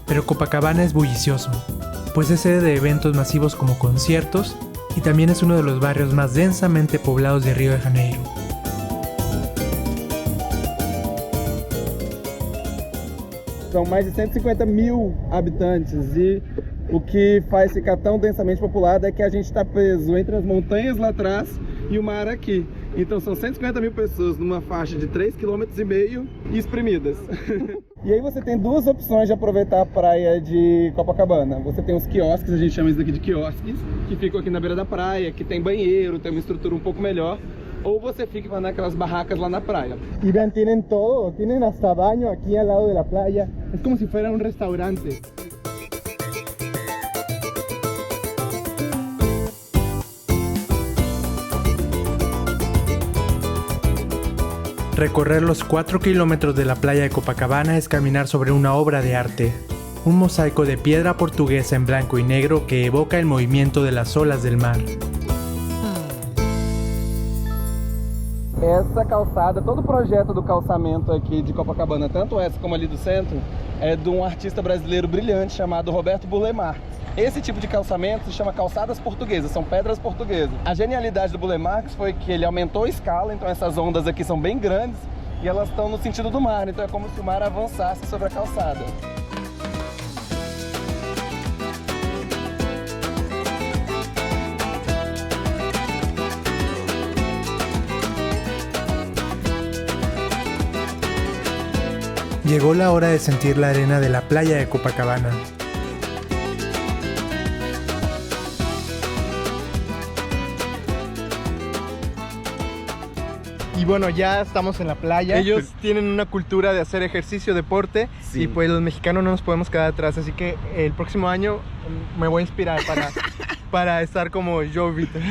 pero Copacabana es bullicioso, pues es sede de eventos masivos como conciertos y también es uno de los barrios más densamente poblados de Río de Janeiro. São mais de 150 mil habitantes e o que faz ficar tão densamente populado é que a gente está preso entre as montanhas lá atrás e o mar aqui. Então são 150 mil pessoas numa faixa de 3,5 km espremidas. E aí você tem duas opções de aproveitar a praia de Copacabana. Você tem os quiosques, a gente chama isso daqui de quiosques, que ficam aqui na beira da praia, que tem banheiro, tem uma estrutura um pouco melhor. Ou você fica naquelas barracas lá na praia. Y vean, tienen todo, tienen hasta baño aquí al lado de la playa. Es como si fuera un restaurante. Recorrer los 4 kilómetros de la playa de Copacabana es caminar sobre una obra de arte, un mosaico de piedra portuguesa en blanco y negro que evoca el movimiento de las olas del mar. Essa calçada, todo o projeto do calçamento aqui de Copacabana, tanto essa como ali do centro, é de um artista brasileiro brilhante chamado Roberto Burle Marx. Esse tipo de calçamento se chama calçadas portuguesas, são pedras portuguesas. A genialidade do Burle Marx foi que ele aumentou a escala, então essas ondas aqui são bem grandes e elas estão no sentido do mar, então é como se o mar avançasse sobre a calçada. Llegó la hora de sentir la arena de la playa de Copacabana. Y bueno, ya estamos en la playa. Ellos tienen una cultura de hacer ejercicio, deporte, y pues los mexicanos no nos podemos quedar atrás. Así que el próximo año me voy a inspirar para estar como Joe Vitor.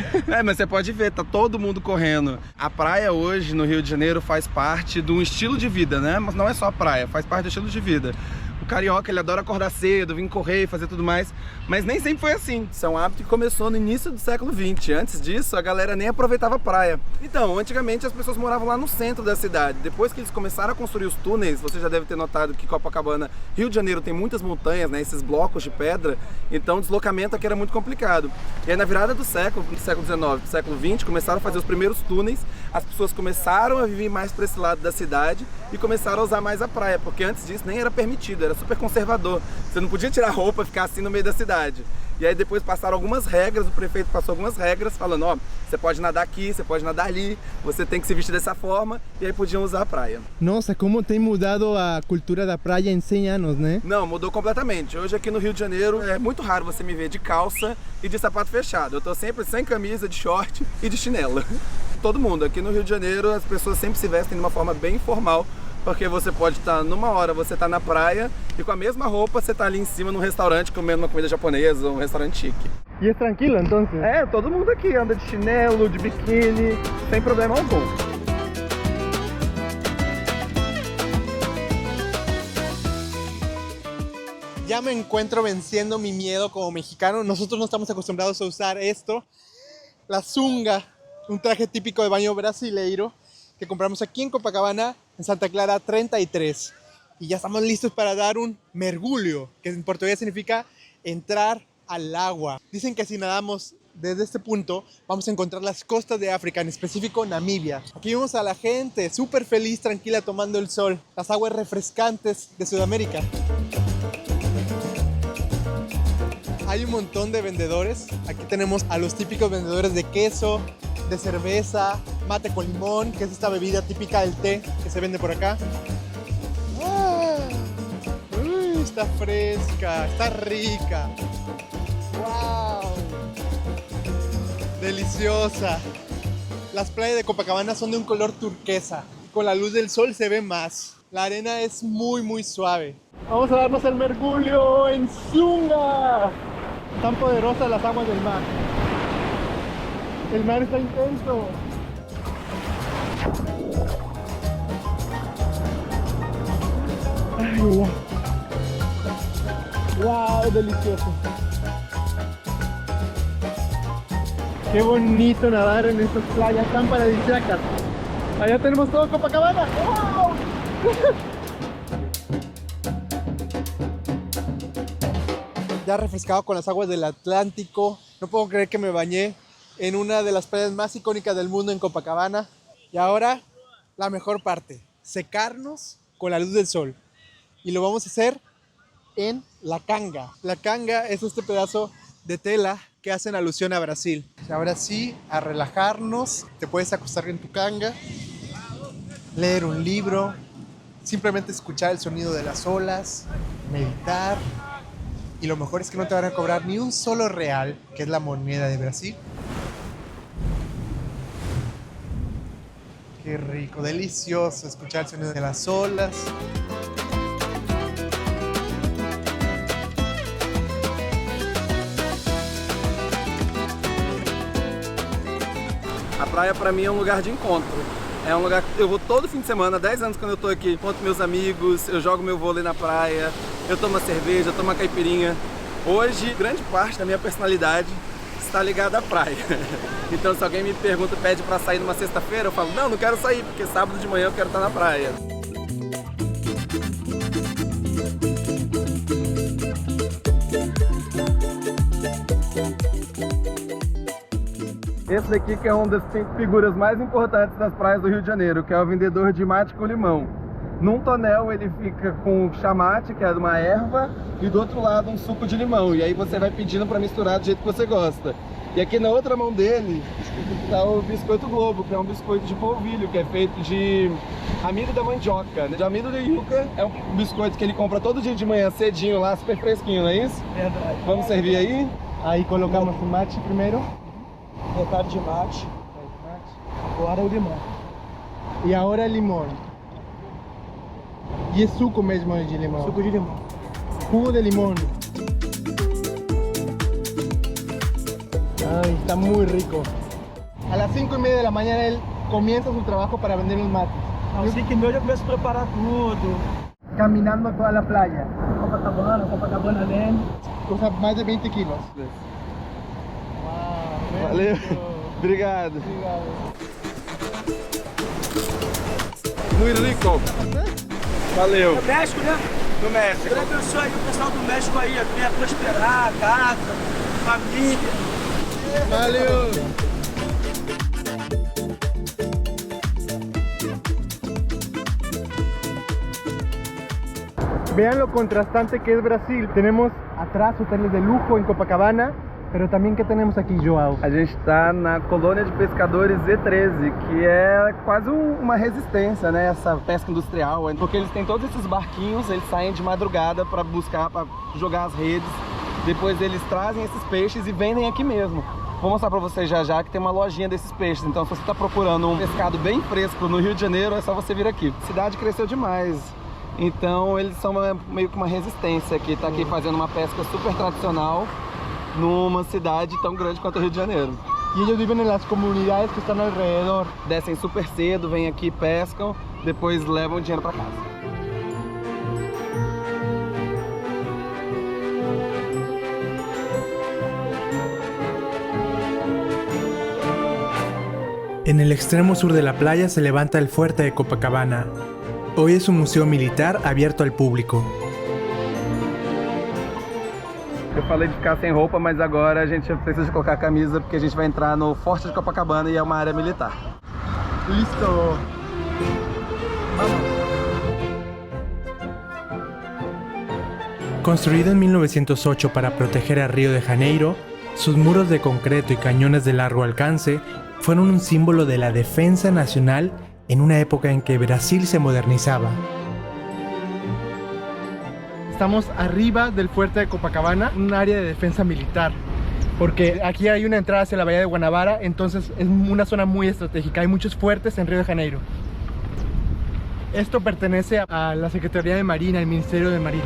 Mas você pode ver, tá todo mundo correndo. A praia hoje no Rio de Janeiro faz parte de um estilo de vida, né? Mas não é só a praia, faz parte do estilo de vida. O carioca, ele adora acordar cedo, vir correr, fazer tudo mais, mas nem sempre foi assim. Isso é um hábito que começou no início do século XX. Antes disso, a galera nem aproveitava a praia. Então, antigamente as pessoas moravam lá no centro da cidade. Depois que eles começaram a construir os túneis, você já deve ter notado que Copacabana, Rio de Janeiro, tem muitas montanhas, né, esses blocos de pedra, então o deslocamento aqui era muito complicado. E aí na virada do século XIX para o século XX, começaram a fazer os primeiros túneis, as pessoas começaram a viver mais para esse lado da cidade e começaram a usar mais a praia, porque antes disso nem era permitido, era super conservador. Você não podia tirar roupa e ficar assim no meio da cidade. E aí depois passaram algumas regras, o prefeito passou algumas regras falando, ó, você pode nadar aqui, você pode nadar ali, você tem que se vestir dessa forma, e aí podiam usar a praia. Nossa, como tem mudado a cultura da praia em 100 anos, né? Não, mudou completamente. Hoje aqui no Rio de Janeiro é muito raro você me ver de calça e de sapato fechado. Eu tô sempre sem camisa, de short e de chinelo. Todo mundo. Aqui no Rio de Janeiro as pessoas sempre se vestem de uma forma bem informal, porque você pode estar numa hora, você tá na praia e com a mesma roupa você tá ali em cima num restaurante comendo uma comida japonesa, um restaurante chique. E é tranquilo, então? É, todo mundo aqui anda de chinelo, de biquíni, sem problema algum. Ya me encuentro venciendo mi miedo como mexicano. Nosotros no estamos acostumbrados a usar esto. La zunga, un traje típico de baño brasileiro que compramos aquí en Copacabana, en Santa Clara 33. Y ya estamos listos para dar un mergulho, que en portugués significa entrar al agua. Dicen que si nadamos desde este punto, vamos a encontrar las costas de África, en específico Namibia. Aquí vemos a la gente súper feliz, tranquila, tomando el sol. Las aguas refrescantes de Sudamérica. Hay un montón de vendedores. Aquí tenemos a los típicos vendedores de queso, de cerveza, mate con limón, que es esta bebida típica del té que se vende por acá. Está fresca, está rica. ¡Wow! Deliciosa. Las playas de Copacabana son de un color turquesa. Con la luz del sol se ve más. La arena es muy suave. Vamos a darnos el mergullo en zunga. Tan poderosas las aguas del mar. El mar está intenso. Ay, wow. Wow, delicioso. Qué bonito nadar en estas playas tan paradisíacas. Allá tenemos todo Copacabana. ¡Wow! Ya refrescado con las aguas del Atlántico. No puedo creer que me bañé en una de las playas más icónicas del mundo en Copacabana. Y ahora, la mejor parte, secarnos con la luz del sol. Y lo vamos a hacer en la canga. La canga es este pedazo de tela que hacen alusión a Brasil. Ahora sí, a relajarnos. Te puedes acostar en tu canga, leer un libro, simplemente escuchar el sonido de las olas, meditar. Y lo mejor es que no te van a cobrar ni un solo real, que es la moneda de Brasil. Qué rico, delicioso escuchar el sonido de las olas. A praia para mim é um lugar de encontro. É um lugar que eu vou todo fim de semana, 10 anos quando eu tô aqui, encontro meus amigos, eu jogo meu vôlei na praia, eu tomo uma cerveja, eu tomo uma caipirinha. Hoje, grande parte da minha personalidade está ligada à praia. Então se alguém me pergunta, pede para sair numa sexta-feira, eu falo, não quero sair, porque sábado de manhã eu quero estar na praia. Esse daqui que é uma das 5 figuras mais importantes das praias do Rio de Janeiro, que é o vendedor de mate com limão. Num tonel ele fica com chamate, que é de uma erva, e do outro lado um suco de limão. E aí você vai pedindo para misturar do jeito que você gosta. E aqui na outra mão dele está o biscoito Globo, que é um biscoito de polvilho, que é feito de amido da mandioca. De amido da yuca, é um biscoito que ele compra todo dia de manhã cedinho lá, super fresquinho, não é isso? Verdade. Vamos servir aí? Aí colocamos o mate primeiro. Retalho de mate. Agora o limão. E agora limão. E é suco mesmo de limão. Suco de limão. Jugo de limão. Ay, está muy rico. A las 5:30 de la mañana él comienza su trabajo para vender los mates. Às 5:30 eu já começo a preparar tudo. Caminando toda la playa. Copacabana Land. Cosa más de 20 kilos. Uau, Valeu. Obrigado. Muito rico. Valeu. No México, né? No México. Deus abençoe aí o pessoal do México aí, venha prosperar, casa, família. Valeu. Vean lo contrastante que es Brasil. Tenemos atrás hoteles de lujo en Copacabana, pero también que tenemos aqui, João. A gente está na colônia de pescadores Z13, que é quase uma resistência, né? Essa pesca industrial, porque eles têm todos esses barquinhos, eles saem de madrugada para buscar, para jogar as redes. Depois eles trazem esses peixes e vendem aqui mesmo. Vou mostrar para vocês já que tem uma lojinha desses peixes. Então, se você está procurando um pescado bem fresco no Rio de Janeiro, é só você vir aqui. A cidade cresceu demais. Então, eles são meio que uma resistência aqui. Tá aqui fazendo uma pesca super tradicional numa cidade tão grande quanto o Rio de Janeiro. E eles vivem nas comunidades que estão alrededor. Descem super cedo, vêm aqui, pescam, depois levam o dinheiro para casa. En el extremo sur de la playa se levanta el Fuerte de Copacabana. Hoy es un museo militar abierto al público. Eu falei de ficar sem roupa, mas agora a gente precisa de colocar a camisa porque a gente vai entrar no Forte de Copacabana e é uma área militar. Listo. Construido en 1908 para proteger a Río de Janeiro, sus muros de concreto y cañones de largo alcance fueron un símbolo de la defensa nacional en una época en que Brasil se modernizaba. Estamos arriba del Fuerte de Copacabana, un área de defensa militar, porque aquí hay una entrada hacia la bahía de Guanabara, entonces es una zona muy estratégica, hay muchos fuertes en Río de Janeiro. Esto pertenece a la Secretaría de Marina, el Ministerio de Marina.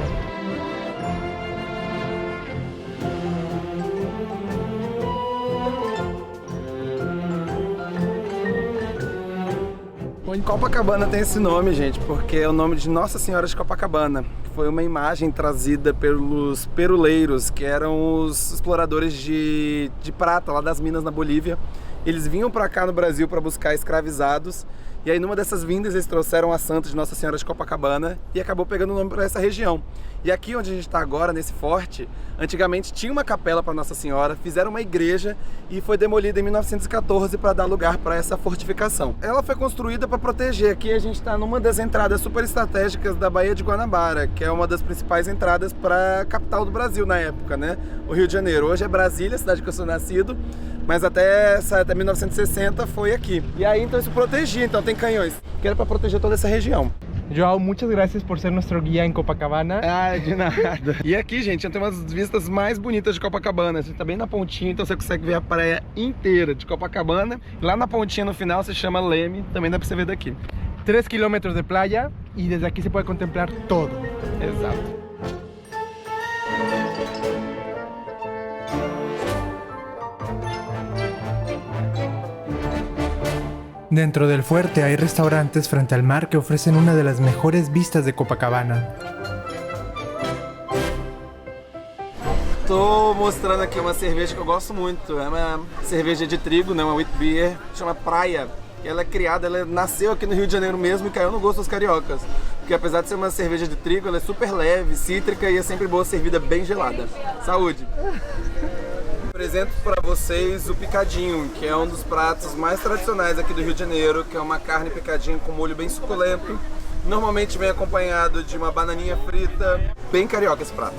Copacabana tem esse nome, gente, porque é o nome de Nossa Senhora de Copacabana, que foi uma imagem trazida pelos peruleiros, que eram os exploradores de prata lá das minas na Bolívia. Eles vinham para cá no Brasil para buscar escravizados, e aí numa dessas vindas eles trouxeram a santa de Nossa Senhora de Copacabana e acabou pegando o nome para essa região. E aqui onde a gente está agora, nesse forte, antigamente tinha uma capela para Nossa Senhora, fizeram uma igreja e foi demolida em 1914 para dar lugar para essa fortificação. Ela foi construída para proteger. Aqui a gente está numa das entradas super estratégicas da Baía de Guanabara, que é uma das principais entradas para a capital do Brasil na época, né? O Rio de Janeiro. Hoje é Brasília, a cidade que eu sou nascido, mas até 1960 foi aqui. E aí então isso protegia, então tem canhões, que era para proteger toda essa região. João, muchas gracias por ser nuestro guía en Copacabana. Ah, de nada. E aqui, gente, tem umas vistas mais bonitas de Copacabana. A gente tá bem na pontinha, então você consegue ver a praia inteira de Copacabana. Lá na pontinha, no final, se chama Leme. Também dá pra você ver daqui. 3 kilómetros de playa y desde aquí se puede contemplar todo. Exato. Dentro del fuerte hay restaurantes frente al mar que ofrecen una de las mejores vistas de Copacabana. Tô mostrando aqui uma cerveja que eu gosto muito. É uma cerveja de trigo, né? Uma wheat beer, chama Praia. Ela é criada, ela nasceu aqui no Rio de Janeiro mesmo e caiu no gosto dos cariocas. Porque apesar de ser uma cerveja de trigo, ela é super leve, cítrica e é sempre boa servida bem gelada. Saúde! Apresento para vocês o picadinho, que é um dos pratos mais tradicionais aqui do Rio de Janeiro, que é uma carne picadinho com molho bem suculento. Normalmente vem acompanhado de uma bananinha frita, bem carioca esse prato.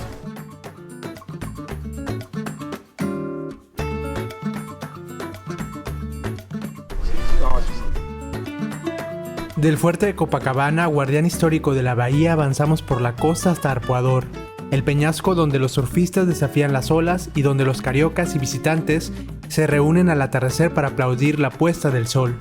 Del fuerte de Copacabana, guardián histórico de la bahía, avanzamos por la costa hasta Arpoador, el peñasco donde los surfistas desafían las olas y donde los cariocas y visitantes se reúnen al atardecer para aplaudir la puesta del sol.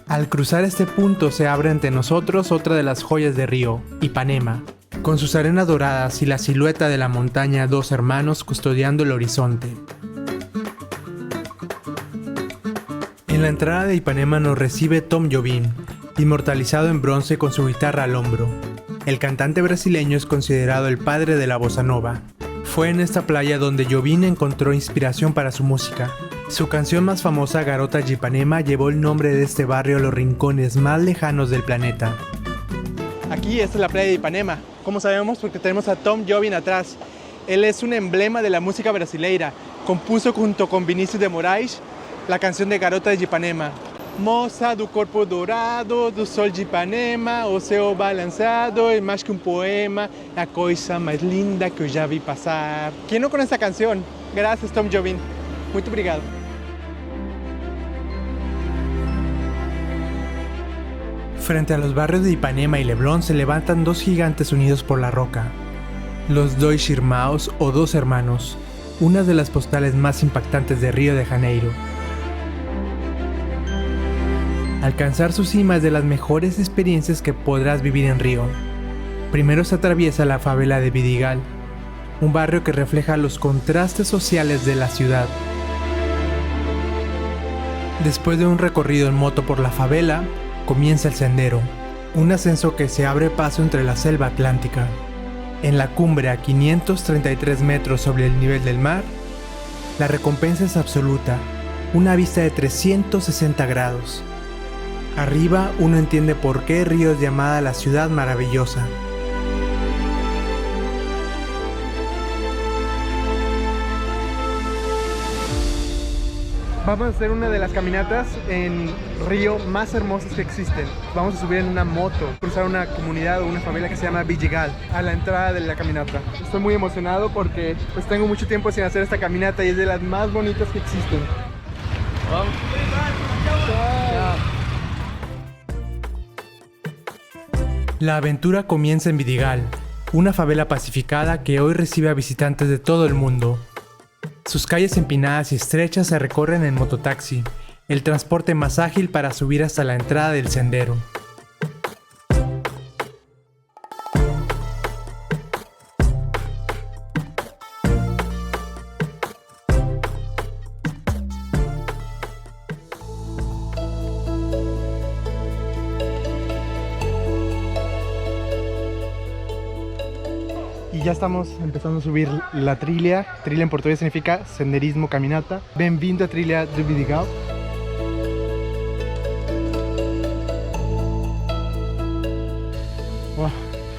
Al cruzar este punto se abre ante nosotros otra de las joyas de Río, Ipanema, con sus arenas doradas y la silueta de la montaña Dos Hermanos custodiando el horizonte. En la entrada de Ipanema nos recibe Tom Jobim, inmortalizado en bronce con su guitarra al hombro. El cantante brasileño es considerado el padre de la bossa nova. Fue en esta playa donde Jobim encontró inspiración para su música. Su canción más famosa, Garota de Ipanema, llevó el nombre de este barrio a los rincones más lejanos del planeta. Aquí esta es la playa de Ipanema. ¿Cómo sabemos? Porque tenemos a Tom Jobim atrás. Él es un emblema de la música brasileira. Compuso junto con Vinícius de Moraes la canción de Garota de Ipanema. Moça do corpo dourado, do sol de Ipanema, o céu balançado é mais que um poema, a coisa mais linda que eu já vi passar. ¿Quién no conoce esta canción? Gracias, Tom Jobim. Muito obrigado. Frente a los barrios de Ipanema y Leblon se levantan dos gigantes unidos por la roca. Los Dois Irmãos o Dos Hermanos, una de las postales más impactantes de Río de Janeiro. Alcanzar su cima es de las mejores experiencias que podrás vivir en Río. Primero se atraviesa la favela de Vidigal, un barrio que refleja los contrastes sociales de la ciudad. Después de un recorrido en moto por la favela, comienza el sendero, un ascenso que se abre paso entre la selva atlántica. En la cumbre a 533 metros sobre el nivel del mar, la recompensa es absoluta, una vista de 360 grados. Arriba uno entiende por qué Río es llamada la ciudad maravillosa. Vamos a hacer una de las caminatas en Río más hermosas que existen. Vamos a subir en una moto, cruzar una comunidad o una favela que se llama Vidigal a la entrada de la caminata. Estoy muy emocionado porque pues tengo mucho tiempo sin hacer esta caminata y es de las más bonitas que existen. Vamos. La aventura comienza en Vidigal, una favela pacificada que hoy recibe a visitantes de todo el mundo. Sus calles empinadas y estrechas se recorren en mototaxi, el transporte más ágil para subir hasta la entrada del sendero. Y ya estamos empezando a subir la trilha. Trilha en portugués significa senderismo, caminata. Bem-vindo a trilha do Vidigal. Wow,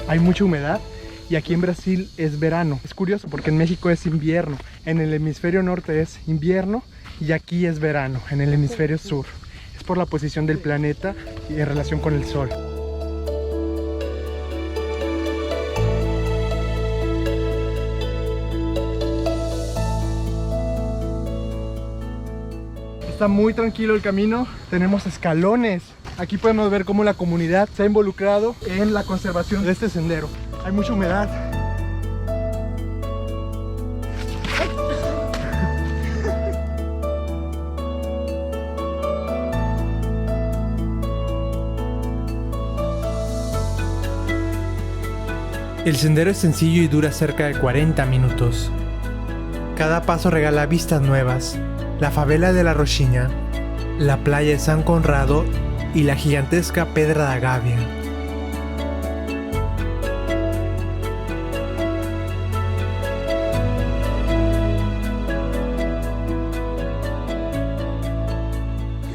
hay mucha humedad y aquí en Brasil es verano. Es curioso porque en México es invierno. En el hemisferio norte es invierno y aquí es verano, en el hemisferio sur. Es por la posición del planeta y en relación con el sol. Está muy tranquilo el camino, tenemos escalones. Aquí podemos ver cómo la comunidad se ha involucrado en la conservación de este sendero. Hay mucha humedad. El sendero es sencillo y dura cerca de 40 minutos. Cada paso regala vistas nuevas. La favela de la Roxinha, la playa de San Conrado y la gigantesca Pedra da Gávea.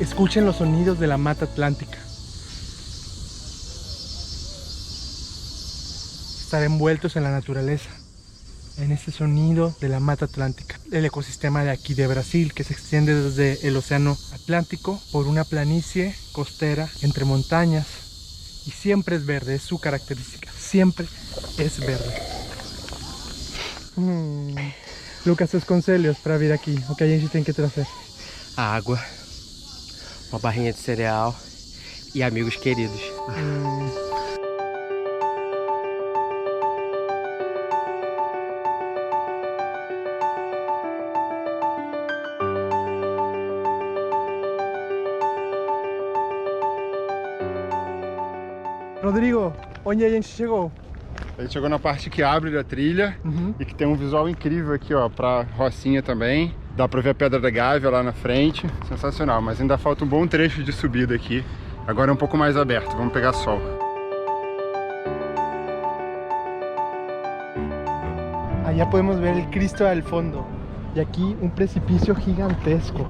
Escuchen los sonidos de la Mata Atlántica. Estar envueltos en la naturaleza, en este sonido de la Mata Atlántica. El ecosistema de aquí de Brasil, que se extiende desde el océano Atlántico por una planicie costera entre montañas, y siempre es verde, es su característica, siempre es verde. Lucas, seus conselhos para vir aqui, o que a gente tem que trazer? Água, uma barrinha de cereal e amigos queridos. Rodrigo, onde a gente chegou? A gente chegou na parte que abre da trilha e que tem um visual incrível aqui, ó, pra Rocinha também. Dá pra ver a Pedra da Gávea lá na frente, sensacional, mas ainda falta um bom trecho de subida aqui. Agora é um pouco mais aberto, vamos pegar sol. Allá podemos ver el Cristo al fondo y aquí un precipicio gigantesco.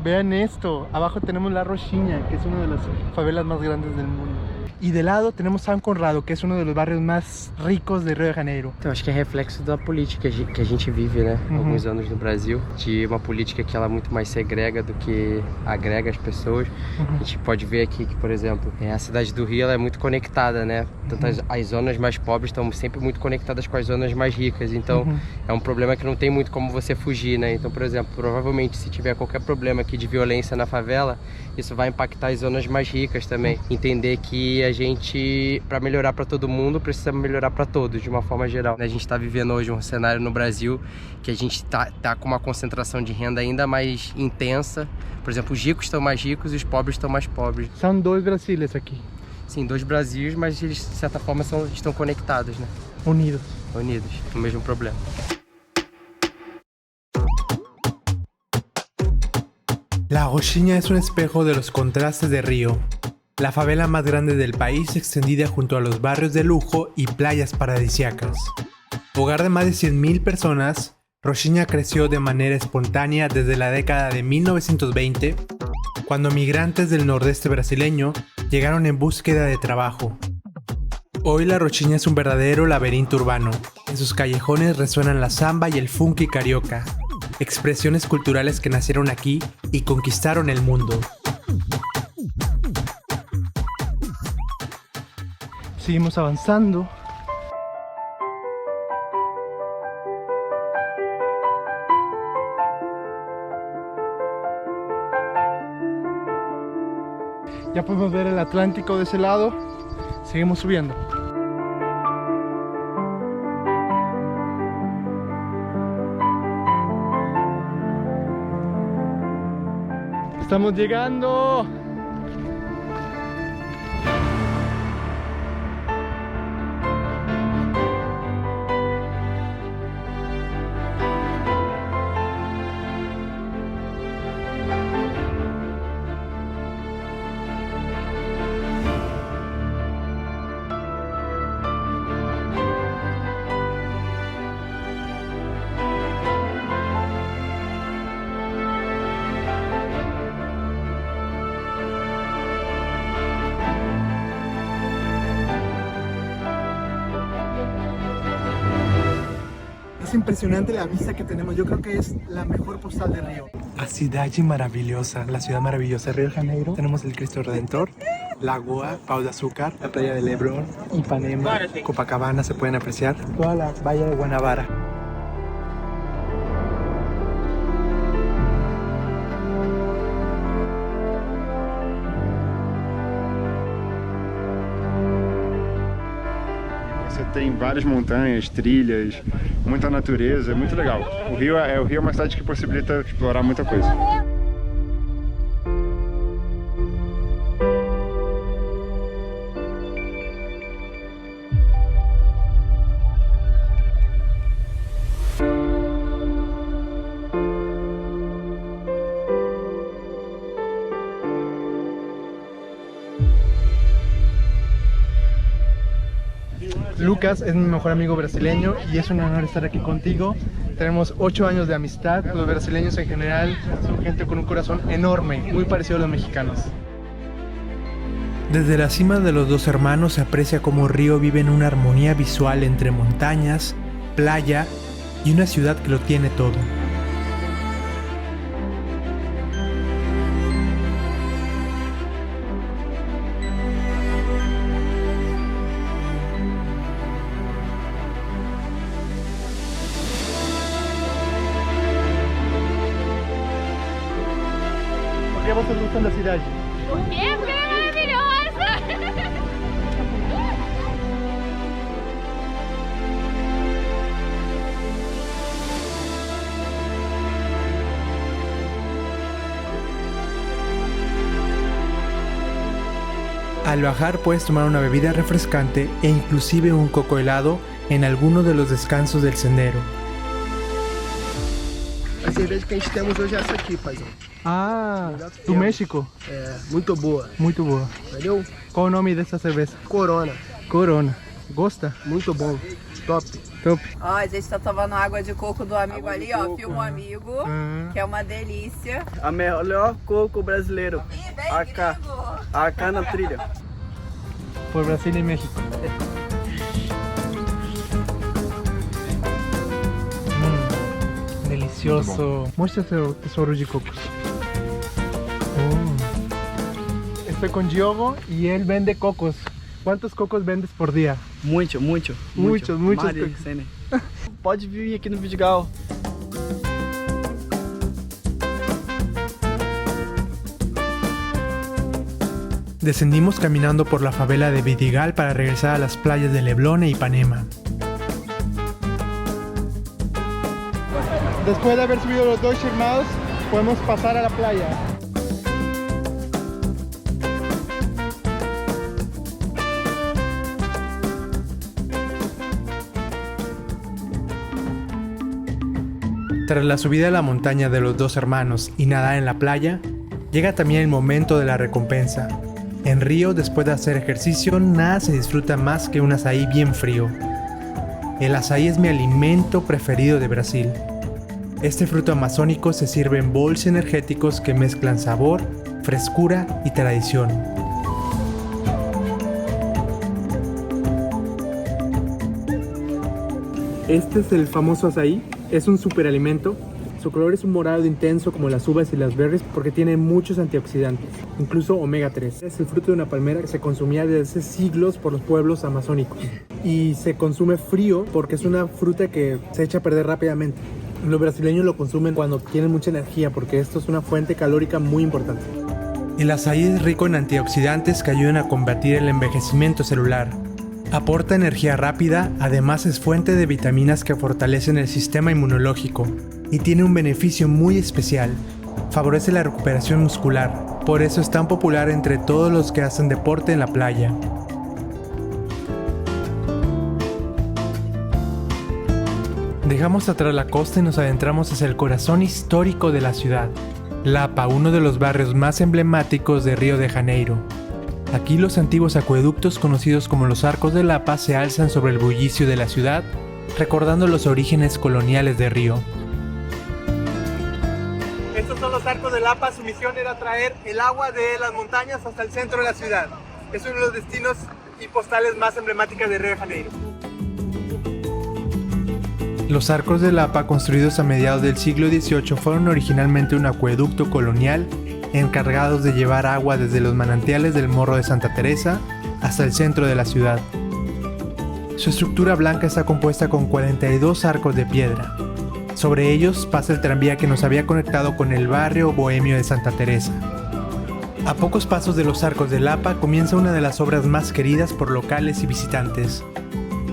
Vean esto, abajo tenemos La Rocinha, que es una de las favelas más grandes del mundo. E de lado temos São Conrado, que é um dos bairros mais ricos de Rio de Janeiro. Então, acho que é reflexo da política que a gente vive, né? Alguns anos no Brasil, de uma política que ela é muito mais segrega do que agrega as pessoas. A gente pode ver aqui que, por exemplo, a cidade do Rio ela é muito conectada, né? Tanto as zonas mais pobres estão sempre muito conectadas com as zonas mais ricas. Então, é um problema que não tem muito como você fugir, né? Então, por exemplo, provavelmente se tiver qualquer problema aqui de violência na favela, isso vai impactar as zonas mais ricas também. Entender que a gente, para melhorar para todo mundo, precisa melhorar para todos, de uma forma geral. A gente está vivendo hoje um cenário no Brasil que a gente tá com uma concentração de renda ainda mais intensa. Por exemplo, os ricos estão mais ricos e os pobres estão mais pobres. São dois Brasílias aqui. Sim, dois Brasis, mas eles, de certa forma, estão conectados, né? Unidos. Unidos, no mesmo problema. La Rocinha es un espejo de los contrastes de Río, la favela más grande del país extendida junto a los barrios de lujo y playas paradisíacas. Hogar de más de 100.000 personas, Rocinha creció de manera espontánea desde la década de 1920, cuando migrantes del nordeste brasileño llegaron en búsqueda de trabajo. Hoy la Rocinha es un verdadero laberinto urbano. En sus callejones resuenan la samba y el funky carioca, expresiones culturales que nacieron aquí y conquistaron el mundo. Seguimos avanzando. Ya podemos ver el Atlántico de ese lado. Seguimos subiendo. Estamos llegando. Es impresionante la vista que tenemos, yo creo que es la mejor postal de Río. La ciudad maravillosa, la ciudad maravillosa de Río de Janeiro. Tenemos el Cristo Redentor, Lagoa, Pau de Azúcar, la playa de Lebrón, Ipanema, Copacabana se pueden apreciar, toda la bahía de Guanabara. Tem várias montanhas, trilhas, muita natureza, é muito legal. O Rio é uma cidade que possibilita explorar muita coisa. Lucas es mi mejor amigo brasileño y es un honor estar aquí contigo tenemos 8 años de amistad. Los brasileños en general son gente con un corazón enorme, muy parecido a los mexicanos. Desde la cima de los dos hermanos se aprecia cómo Río vive en una armonía visual entre montañas, playa y una ciudad que lo tiene todo. ¿Por qué vocês gostam da cidade? Por quê? Porque ela é maravilhosa! Al bajar puedes tomar una bebida refrescante e inclusive un coco helado en alguno de los descansos del sendero. A cerveja que a gente temos hoje é essa aqui, paizão. Ah, do México? É, muito boa. Muito boa. Entendeu? Qual o nome dessa cerveja? Corona. Corona. Gosta? Muito bom. Top. Top. Ó, a gente tá tomando água de coco do amigo ali, ó. Filma o amigo, que é uma delícia. A melhor coco brasileiro. AK na trilha. Por Brasil e México. Delicioso. Muestra seu tesouro de cocos. Estoy con Diogo y él vende cocos. ¿Cuántos cocos vendes por día? Muitos cocos. Pode vir aqui no Vidigal. Descendimos caminando por la favela de Vidigal para regresar a las playas de Leblon e Ipanema. Después de haber subido los 2 Xirmaus, podemos pasar a la playa. Tras la subida a la montaña de los dos hermanos y nadar en la playa, llega también el momento de la recompensa. En Río, después de hacer ejercicio, nada se disfruta más que un azaí bien frío. El azaí es mi alimento preferido de Brasil. Este fruto amazónico se sirve en bowls energéticos que mezclan sabor, frescura y tradición. Este es el famoso azaí, es un superalimento. Su color es un morado intenso como las uvas y las berries porque tiene muchos antioxidantes, incluso omega 3. Es el fruto de una palmera que se consumía desde hace siglos por los pueblos amazónicos. Y se consume frío porque es una fruta que se echa a perder rápidamente. Los brasileños lo consumen cuando tienen mucha energía porque esto es una fuente calórica muy importante. El azaí es rico en antioxidantes que ayudan a combatir el envejecimiento celular. Aporta energía rápida, además es fuente de vitaminas que fortalecen el sistema inmunológico y tiene un beneficio muy especial. Favorece la recuperación muscular, por eso es tan popular entre todos los que hacen deporte en la playa. Dejamos atrás la costa y nos adentramos hacia el corazón histórico de la ciudad, Lapa, uno de los barrios más emblemáticos de Río de Janeiro. Aquí los antiguos acueductos conocidos como los Arcos de Lapa se alzan sobre el bullicio de la ciudad, recordando los orígenes coloniales de Río. Estos son los Arcos de Lapa, su misión era traer el agua de las montañas hasta el centro de la ciudad. Es uno de los destinos y postales más emblemáticas de Río de Janeiro. Los Arcos de Lapa, construidos a mediados del siglo XVIII, fueron originalmente un acueducto colonial encargados de llevar agua desde los manantiales del Morro de Santa Teresa hasta el centro de la ciudad. Su estructura blanca está compuesta con 42 arcos de piedra. Sobre ellos pasa el tranvía que nos había conectado con el barrio bohemio de Santa Teresa. A pocos pasos de los Arcos de Lapa comienza una de las obras más queridas por locales y visitantes,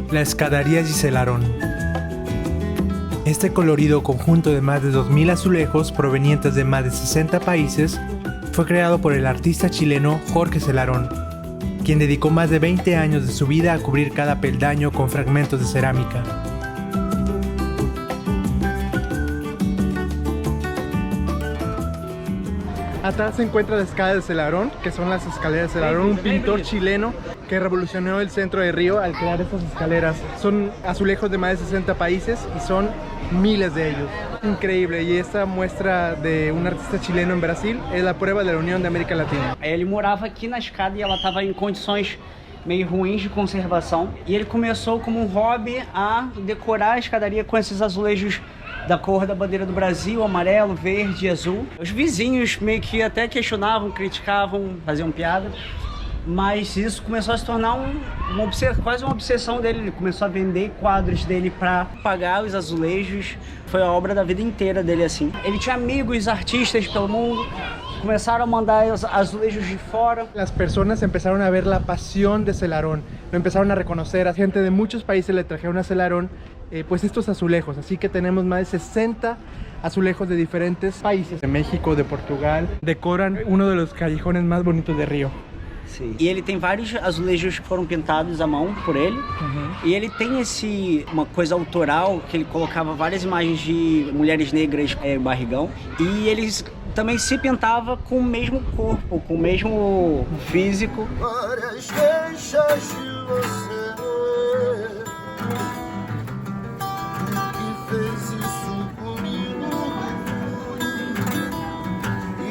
la Escadaría Giselarón. Este colorido conjunto de más de 2000 azulejos provenientes de más de 60 países fue creado por el artista chileno Jorge Celarón, quien dedicó más de 20 años de su vida a cubrir cada peldaño con fragmentos de cerámica. Atrás se encuentra la escala de Celarón, que son las escaleras de Celarón, un pintor chileno que revolucionó el centro de Río al crear estas escaleras. Son azulejos de más de 60 países y son miles de ellos. Increíble, e essa muestra de um artista chileno em Brasil é a prova da união da América Latina. Ele morava aqui na escada e ela estava em condições meio ruins de conservação. E ele começou como um hobby a decorar a escadaria com esses azulejos da cor da bandeira do Brasil, amarelo, verde e azul. Os vizinhos meio que até questionavam, criticavam, faziam piada. Mas isso começou a se tornar quase uma obsessão dele. Ele começou a vender quadros dele para pagar os azulejos. Foi a obra da vida inteira dele assim. Ele tinha amigos artistas pelo mundo. Começaram a mandar azulejos de fora. Las personas empezaron a ver la pasión de Celarón. Lo empezaron a reconocer. A gente de muchos países le trajeron a Celarón pues estos azulejos. Así que tenemos más de 60 azulejos de diferentes países. De México, de Portugal. Decoran uno de los callejones más bonitos de Río. Sim. E ele tem vários azulejos que foram pintados à mão por ele. E ele tem uma coisa autoral que ele colocava várias imagens de mulheres negras barrigão. E eles também se pintava com o mesmo corpo, com o mesmo físico. Várias queixas de você que fez isso comigo.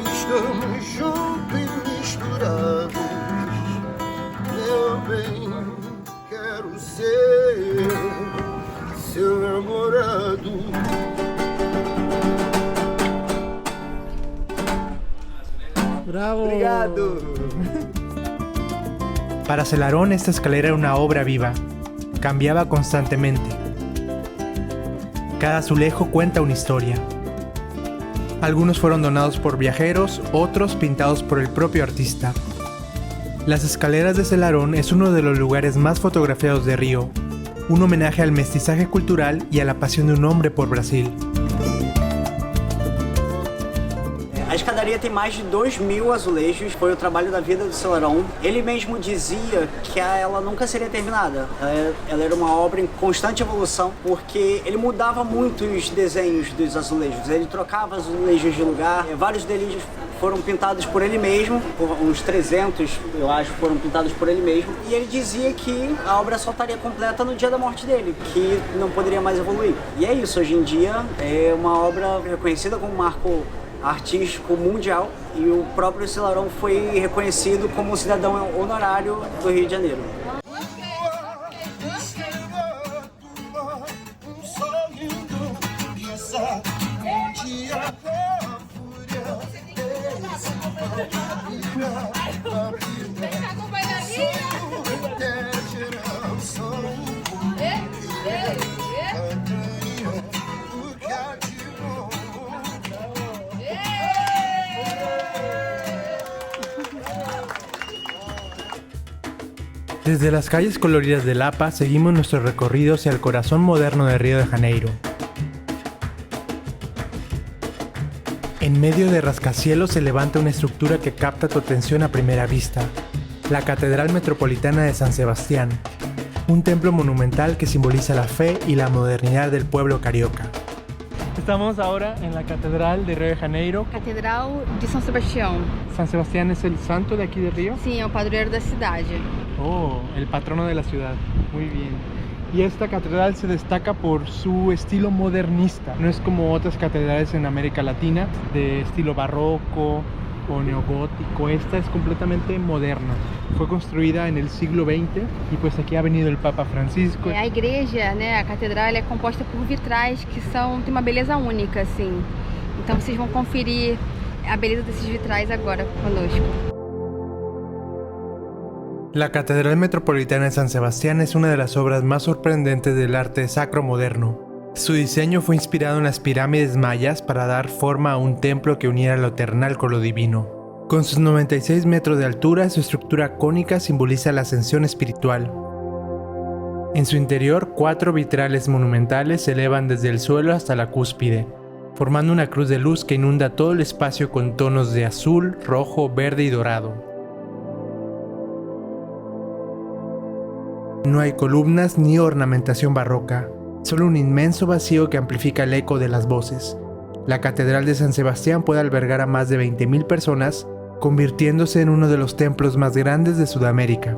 Estamos juntos e misturados. Meu bem, quero ser seu namorado. Bravo. Obrigado. Para Celarón, esta escalera era una obra viva. Cambiaba constantemente. Cada azulejo cuenta una historia. Algunos fueron donados por viajeros, otros pintados por el propio artista. Las escaleras de Celarón es uno de los lugares más fotografiados de Río, un homenaje al mestizaje cultural y a la pasión de un hombre por Brasil. A escadaria tem mais de 2.000 azulejos, foi o trabalho da vida do Celarón. Ele mesmo dizia que ela nunca seria terminada. Ela era uma obra em constante evolução, porque ele mudava muito os desenhos dos azulejos. Ele trocava azulejos de lugar, vários deles foram pintados por ele mesmo, uns 300, eu acho, foram pintados por ele mesmo. E ele dizia que a obra só estaria completa no dia da morte dele, que não poderia mais evoluir. E é isso, hoje em dia é uma obra reconhecida como marco artístico mundial e o próprio Celarón foi reconhecido como um cidadão honorário do Rio de Janeiro. Desde las calles coloridas de Lapa seguimos nuestro recorrido hacia el corazón moderno de Río de Janeiro. En medio de rascacielos se levanta una estructura que capta tu atención a primera vista, la Catedral Metropolitana de San Sebastián, un templo monumental que simboliza la fe y la modernidad del pueblo carioca. Estamos ahora en la Catedral de Río de Janeiro. Catedral de São Sebastião. San Sebastián es el santo de aquí de Río. Sim, é o padroeiro da cidade. Oh, el patrono de la ciudad. Muy bien. Y esta catedral se destaca por su estilo modernista. No es como otras catedrales en América Latina de estilo barroco o neogótico. Esta es completamente moderna. Fue construida en el siglo XX y pues aquí ha venido el Papa Francisco. A igreja, né, a catedral é composta por vitrais que tem uma beleza única, assim. Então vocês vão conferir a beleza desses vitrais agora conosco. La Catedral Metropolitana de San Sebastián es una de las obras más sorprendentes del arte sacro moderno. Su diseño fue inspirado en las pirámides mayas para dar forma a un templo que uniera lo terrenal con lo divino. Con sus 96 metros de altura, su estructura cónica simboliza la ascensión espiritual. En su interior, 4 vitrales monumentales se elevan desde el suelo hasta la cúspide, formando una cruz de luz que inunda todo el espacio con tonos de azul, rojo, verde y dorado. No hay columnas ni ornamentación barroca, solo un inmenso vacío que amplifica el eco de las voces. La Catedral de San Sebastián puede albergar a más de 20.000 personas, convirtiéndose en uno de los templos más grandes de Sudamérica.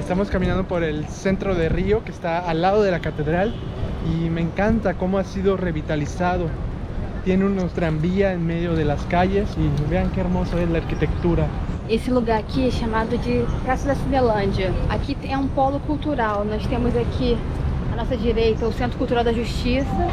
Estamos caminando por el centro de Río, que está al lado de la catedral, y me encanta cómo ha sido revitalizado. Tiene unos tranvías en medio de las calles y vean qué hermoso es la arquitectura. Esse lugar aqui é chamado de Praça da Cinelândia. Aqui é um polo cultural. Nós temos aqui à nossa direita o Centro Cultural da Justiça,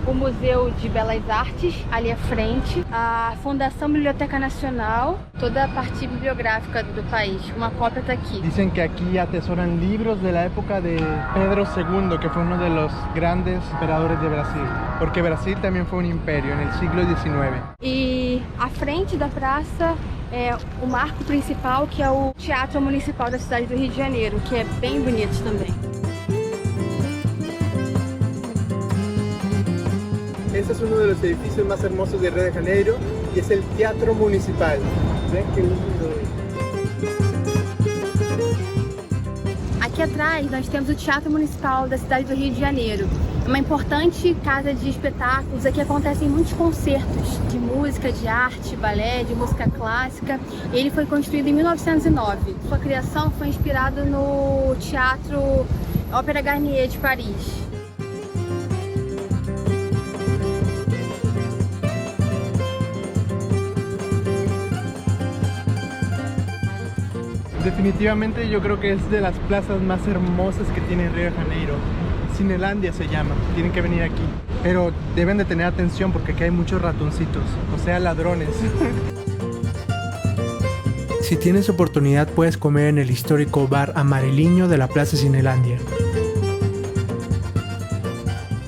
o Museu de Belas Artes ali à frente, a Fundação Biblioteca Nacional, toda a parte bibliográfica do país. Uma cópia está aqui. Dicen que aquí atesoran libros de la época de Pedro II, que fue uno de los grandes emperadores de Brasil, porque Brasil también fue un imperio en el siglo XIX. E à frente da praça é o marco principal, que é o Teatro Municipal da cidade do Rio de Janeiro, que é bem bonito também. Este es uno de los edificios más hermosos de Río de Janeiro y es el Teatro Municipal. ¿Ven qué lindo es? Aqui atrás nós temos o Teatro Municipal da cidade do Rio de Janeiro. É uma importante casa de espetáculos. Aqui acontecem muitos concertos de música, de arte, balé, de música clássica. Ele foi construído em 1909. Sua criação foi inspirada no Teatro Ópera Garnier de Paris. Definitivamente yo creo que es de las plazas más hermosas que tiene Río de Janeiro. Cinelandia se llama, tienen que venir aquí. Pero deben de tener atención porque aquí hay muchos ratoncitos, o sea, ladrones. Si tienes oportunidad puedes comer en el histórico bar Amarelinho de la Plaza Cinelandia.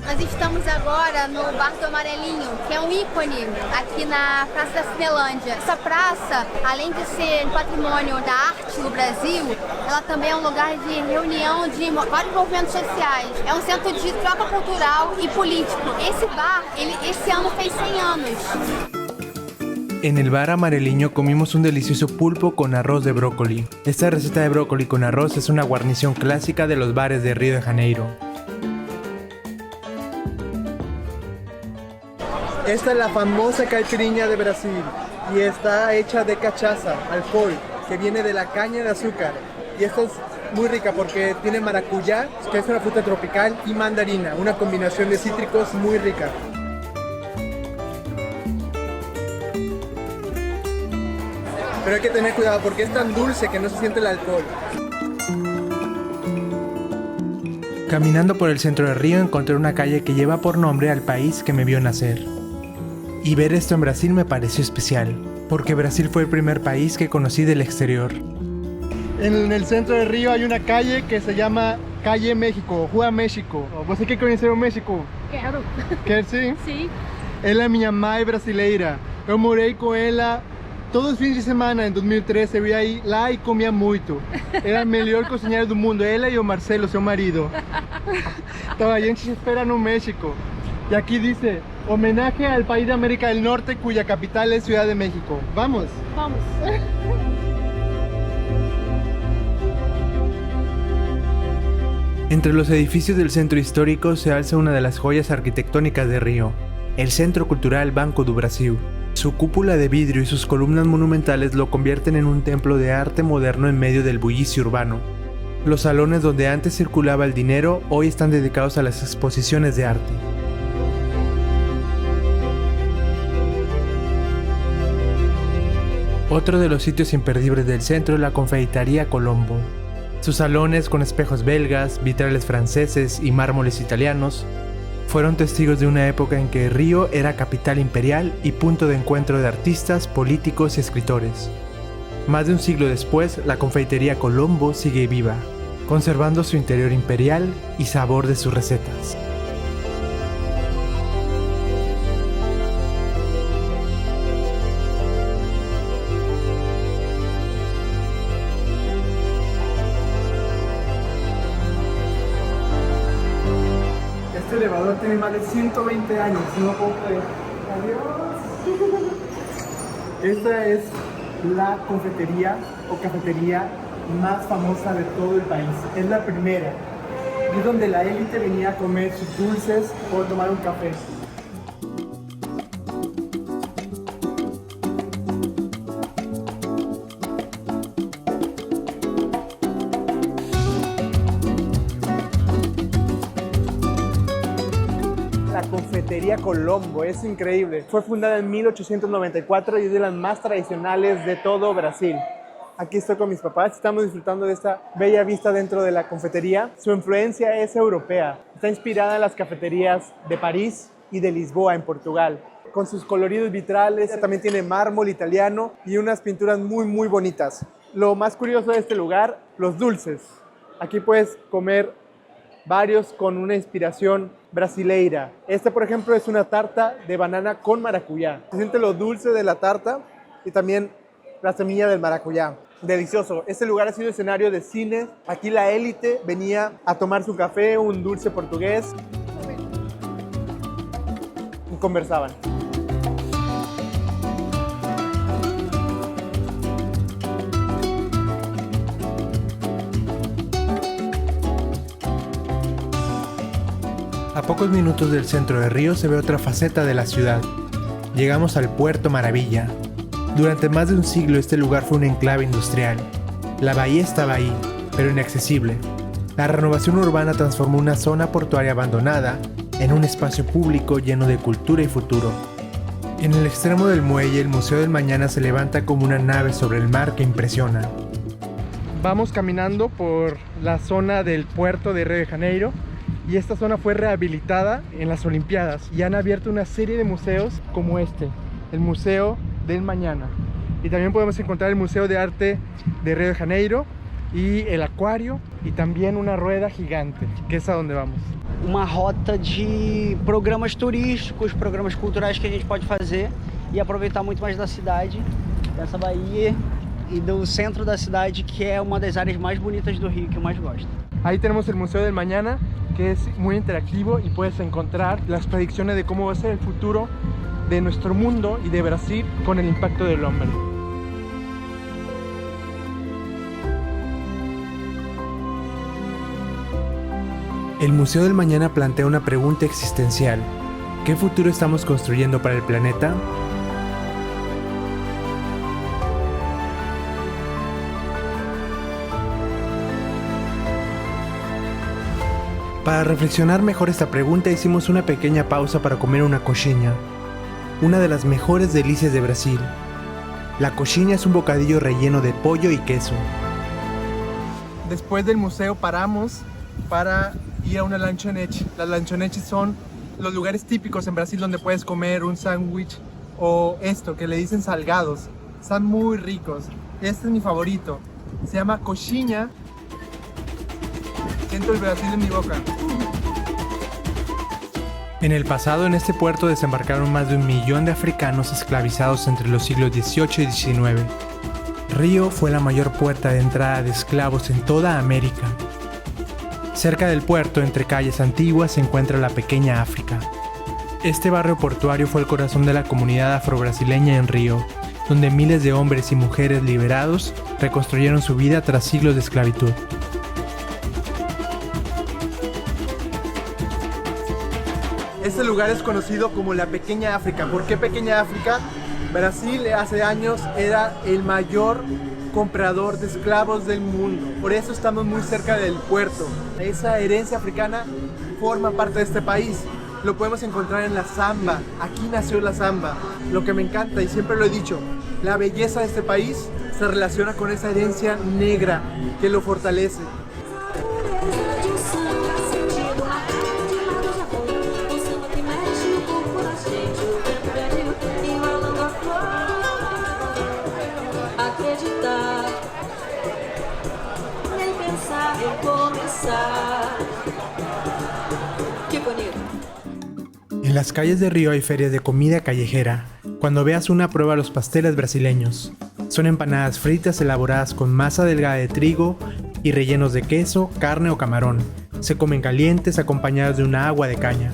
Nós estamos agora no Bar do Amarelinho, que é um ícone aqui na Praça da Cinelândia. Essa praça, além de ser patrimônio da arte no Brasil, ela também é um lugar de reunião de vários movimentos sociais. É um centro de troca cultural e político. Esse bar, esse ano fez 100 anos. En el bar Amarelinho comimos un delicioso pulpo con arroz de brócoli. Esta receta de brócoli con arroz es una guarnición clásica de los bares de Río de Janeiro. Esta es la famosa caipirinha de Brasil y está hecha de cachaza, alcohol, que viene de la caña de azúcar. Y esta es muy rica porque tiene maracuyá, que es una fruta tropical, y mandarina, una combinación de cítricos muy rica. Pero hay que tener cuidado porque es tan dulce que no se siente el alcohol. Caminando por el centro de Río encontré una calle que lleva por nombre al país que me vio nacer. Y ver esto en Brasil me pareció especial, porque Brasil fue el primer país que conocí del exterior. En el centro de Río hay una calle que se llama Calle México, Rua México. ¿Você quer conhecer o México? Quero. Quer sim? Sim. Ela é minha mãe brasileira. Eu morei com ela todos os fins de semana em 2013. Eu ia lá e comia muito. Era a melhor cozinheira do mundo, ela e o Marcelo, seu marido. Então a gente espera no México. Y aquí dice, homenaje al país de América del Norte cuya capital es Ciudad de México. ¿Vamos? Vamos. Entre los edificios del centro histórico se alza una de las joyas arquitectónicas de Río, el Centro Cultural Banco do Brasil. Su cúpula de vidrio y sus columnas monumentales lo convierten en un templo de arte moderno en medio del bullicio urbano. Los salones donde antes circulaba el dinero hoy están dedicados a las exposiciones de arte. Otro de los sitios imperdibles del centro es la Confeitaría Colombo. Sus salones con espejos belgas, vitrales franceses y mármoles italianos fueron testigos de una época en que Río era capital imperial y punto de encuentro de artistas, políticos y escritores. Más de un siglo después, la Confeitería Colombo sigue viva, conservando su interior imperial y sabor de sus recetas. Este elevador tiene más de 120 años, no puedo creer. Adiós. Esta es la confitería o cafetería más famosa de todo el país. Es la primera. Es donde la élite venía a comer sus dulces o tomar un café. Cafetería Colombo, es increíble. Fue fundada en 1894 y es de las más tradicionales de todo Brasil. Aquí estoy con mis papás, estamos disfrutando de esta bella vista dentro de la confitería. Su influencia es europea, está inspirada en las cafeterías de París y de Lisboa en Portugal. Con sus coloridos vitrales, también tiene mármol italiano y unas pinturas muy bonitas. Lo más curioso de este lugar, los dulces. Aquí puedes comer varios con una inspiración brasileira. Este, por ejemplo, es una tarta de banana con maracuyá. Se siente lo dulce de la tarta y también la semilla del maracuyá. Delicioso. Este lugar ha sido escenario de cine. Aquí la élite venía a tomar su café, un dulce portugués y conversaban. A pocos minutos del centro de Río se ve otra faceta de la ciudad. Llegamos al Puerto Maravilla. Durante más de un siglo este lugar fue un enclave industrial. La bahía estaba ahí, pero inaccesible. La renovación urbana transformó una zona portuaria abandonada en un espacio público lleno de cultura y futuro. En el extremo del muelle, el Museo del Mañana se levanta como una nave sobre el mar que impresiona. Vamos caminando por la zona del puerto de Río de Janeiro. Y esta zona fue rehabilitada en las Olimpiadas y han abierto una serie de museos como este, el Museo del Mañana. Y también podemos encontrar el Museo de Arte de Río de Janeiro y el acuario y también una rueda gigante, que es a donde vamos. Uma rota de programas turísticos, programas culturais que a gente pode fazer e aproveitar muito mais da cidade, dessa Bahia e do centro da cidade, que é uma das áreas mais bonitas do Rio, que eu mais gosto. Ahí tenemos el Museo del Mañana, que es muy interactivo y puedes encontrar las predicciones de cómo va a ser el futuro de nuestro mundo y de Brasil con el impacto del hombre. El Museo del Mañana plantea una pregunta existencial. ¿Qué futuro estamos construyendo para el planeta? Para reflexionar mejor esta pregunta hicimos una pequeña pausa para comer una coxinha, una de las mejores delicias de Brasil. La coxinha es un bocadillo relleno de pollo y queso. Después del museo paramos para ir a una lanchonete. Las lanchonetes son los lugares típicos en Brasil donde puedes comer un sándwich o esto que le dicen salgados. Están muy ricos. Este es mi favorito. Se llama coxinha. Siento el Brasil en mi boca. En el pasado, en este puerto desembarcaron más de 1 millón de africanos esclavizados entre los siglos XVIII y XIX. Río fue la mayor puerta de entrada de esclavos en toda América. Cerca del puerto, entre calles antiguas, se encuentra la pequeña África. Este barrio portuario fue el corazón de la comunidad afro-brasileña en Río, donde miles de hombres y mujeres liberados reconstruyeron su vida tras siglos de esclavitud. Este lugar es conocido como la Pequeña África. ¿Por qué Pequeña África? Brasil hace años era el mayor comprador de esclavos del mundo. Por eso estamos muy cerca del puerto. Esa herencia africana forma parte de este país. Lo podemos encontrar en la samba. Aquí nació la samba. Lo que me encanta, y siempre lo he dicho, la belleza de este país se relaciona con esa herencia negra que lo fortalece. En las calles de Río hay ferias de comida callejera. Cuando veas una, prueba los pasteles brasileños. Son empanadas fritas elaboradas con masa delgada de trigo y rellenos de queso, carne o camarón. Se comen calientes acompañados de una agua de caña.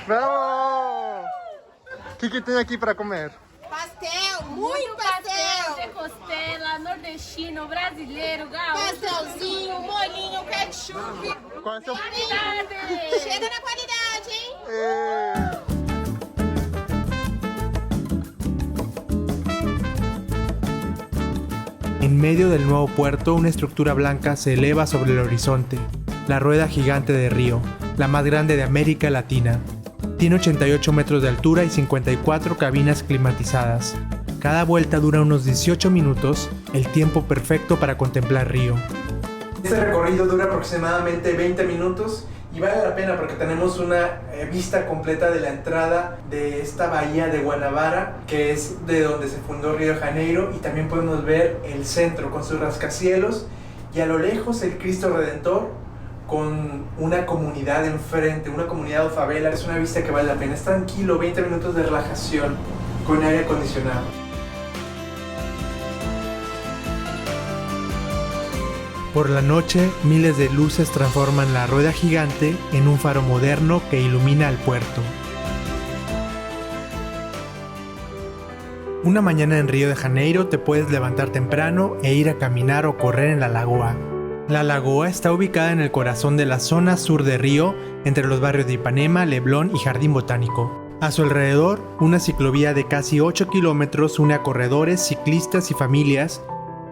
¡Bravo! ¿Qué tem aqui para comer? Pastel, muito pastel de costela, nordestino, brasileiro, gaúcho. Pastelzinho, molinho, ketchup. Qual é o seu... Qualidade! Chega na qualidade, hein? En medio del nuevo puerto, una estructura blanca se eleva sobre el horizonte, la rueda gigante de Río. la más grande de América Latina. Tiene 88 metros de altura y 54 cabinas climatizadas. Cada vuelta dura unos 18 minutos, el tiempo perfecto para contemplar Río. Este recorrido dura aproximadamente 20 minutos y vale la pena porque tenemos una vista completa de la entrada de esta bahía de Guanabara, que es de donde se fundó Río de Janeiro, y también podemos ver el centro con sus rascacielos y a lo lejos el Cristo Redentor con una comunidad enfrente, una comunidad o favela. Es una vista que vale la pena, es tranquilo, 20 minutos de relajación con aire acondicionado. Por la noche, miles de luces transforman la rueda gigante en un faro moderno que ilumina el puerto. Una mañana en Río de Janeiro te puedes levantar temprano e ir a caminar o correr en la lagoa. La lagoa está ubicada en el corazón de la zona sur de Río, entre los barrios de Ipanema, Leblon y Jardín Botánico. A su alrededor, una ciclovía de casi 8 kilómetros une a corredores, ciclistas y familias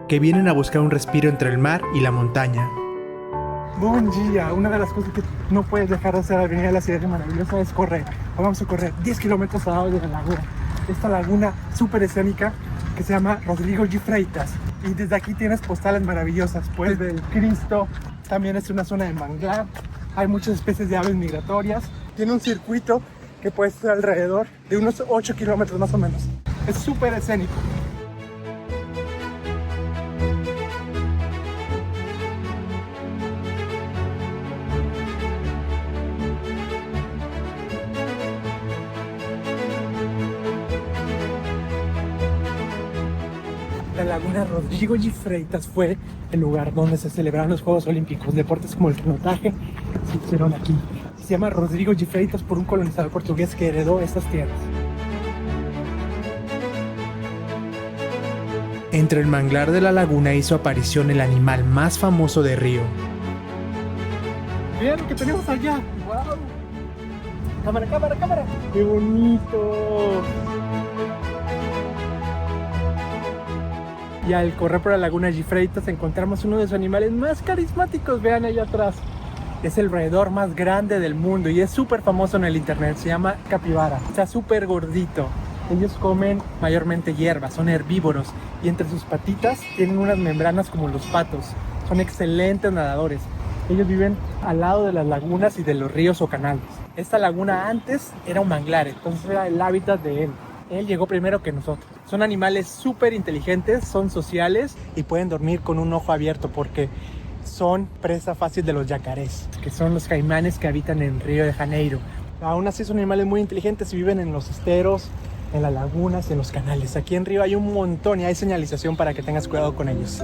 que vienen a buscar un respiro entre el mar y la montaña. Buen día. Una de las cosas que no puedes dejar de hacer al venir a la ciudad maravillosa es correr. Vamos a correr 10 kilómetros al lado de la laguna. Esta laguna súper escénica que se llama Rodrigo de Freitas. Y desde aquí tienes postales maravillosas. Puedes ver el Cristo. También es una zona de manglar. Hay muchas especies de aves migratorias. Tiene un circuito que puede ser alrededor de unos 8 kilómetros más o menos. Es súper escénico. La laguna Rodrigo de Freitas fue el lugar donde se celebraron los Juegos Olímpicos. Deportes como el canotaje se hicieron aquí. Se llama Rodrigo de Freitas por un colonizador portugués que heredó estas tierras. Entre el manglar de la laguna hizo aparición el animal más famoso de Río. Vean lo que tenemos allá. ¡Wow! Cámara, cámara, cámara. ¡Qué bonito! Y al correr por la laguna de Freitas encontramos uno de los animales más carismáticos. Vean allá atrás. Es el roedor más grande del mundo y es súper famoso en el internet. Se llama capibara. Está súper gordito. Ellos comen mayormente hierbas, son herbívoros. Y entre sus patitas tienen unas membranas como los patos. Son excelentes nadadores. Ellos viven al lado de las lagunas y de los ríos o canales. Esta laguna antes era un manglar, entonces era el hábitat de él. Él llegó primero que nosotros. Son animales súper inteligentes, son sociales y pueden dormir con un ojo abierto porque son presa fácil de los yacarés, que son los caimanes que habitan en Río de Janeiro. Aún así son animales muy inteligentes y viven en los esteros, en las lagunas, en los canales. Aquí en Río hay un montón y hay señalización para que tengas cuidado con ellos.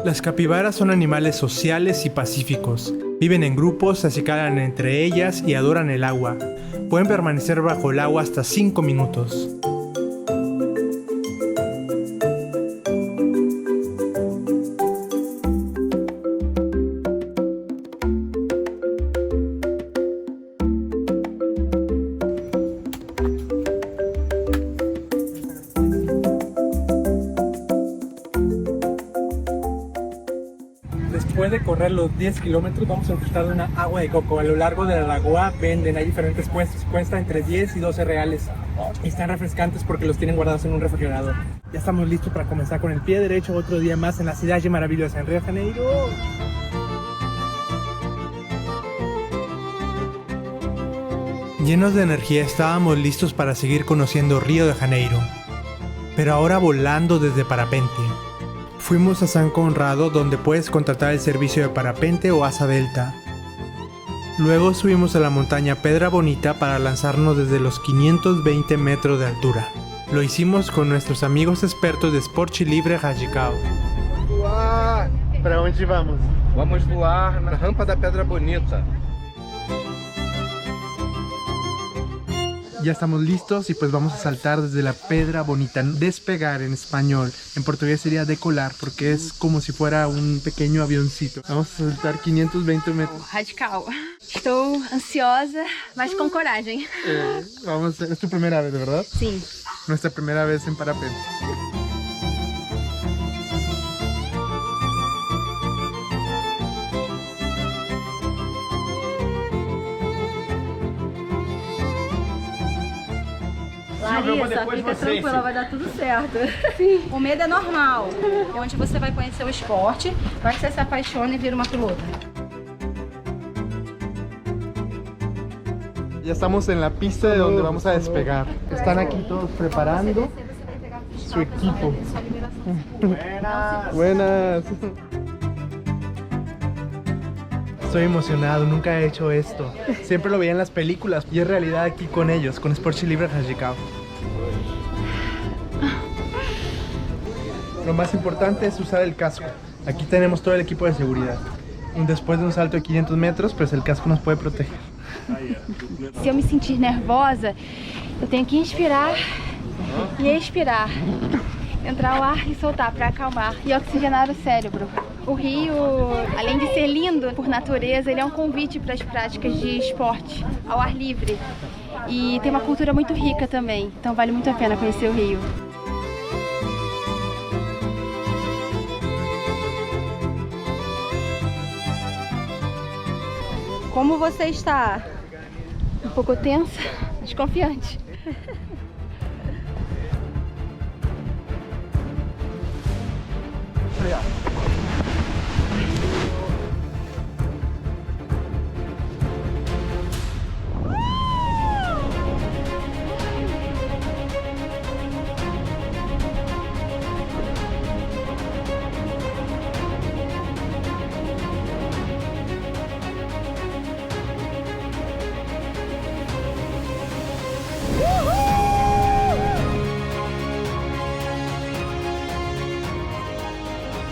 Las capibaras son animales sociales y pacíficos. Viven en grupos, se acicalan entre ellas y adoran el agua. Pueden permanecer bajo el agua hasta 5 minutos. Después de correr los 10 kilómetros vamos a disfrutar de una agua de coco. A lo largo de la lagoa venden, hay diferentes puestos, cuesta entre 10 y 12 reales. Y están refrescantes porque los tienen guardados en un refrigerador. Ya estamos listos para comenzar con el pie derecho otro día más en la ciudad maravillosa, en Río de Janeiro. Llenos de energía estábamos listos para seguir conociendo Río de Janeiro, pero ahora volando desde parapente. Fuimos a San Conrado, donde puedes contratar el servicio de parapente o asa delta. Luego subimos a la montaña Pedra Bonita para lanzarnos desde los 520 metros de altura. Lo hicimos con nuestros amigos expertos de Esporte Livre Radical. ¿Para dónde vamos? Vamos voar na rampa da Pedra Bonita. Ya estamos listos y pues vamos a saltar desde la Pedra Bonita. Despegar en español, en portugués sería decolar porque es como si fuera un pequeño avioncito. Vamos a saltar 520 metros. Radical. Estou ansiosa, mas com coragem. Vamos, es tu primera vez, ¿verdad? Sí. Nuestra primera vez en parapente. Larissa, fica tranquila, vai dar tudo certo. Sim. O medo é normal. É onde você vai conhecer o esporte, vai que você se apaixona e vira uma pilota. Ya estamos en la pista de donde vamos a despegar. Están aquí todos preparando su equipo. Buenas. Estoy emocionado, nunca he hecho esto. Siempre lo veía en las películas y es realidad aquí con ellos, con Esporte Livre Radical. Lo más importante es usar el casco. Aquí tenemos todo el equipo de seguridad. Después de un salto de 500 metros, pues el casco nos puede proteger. Se eu me sentir nervosa, eu tenho que inspirar e expirar. Entrar o ar e soltar para acalmar e oxigenar o cérebro. O Rio, além de ser lindo por natureza, ele é um convite para as práticas de esporte ao ar livre. E tem uma cultura muito rica também, então vale muito a pena conhecer o Rio. Como você está? Um pouco tensa, mas confiante.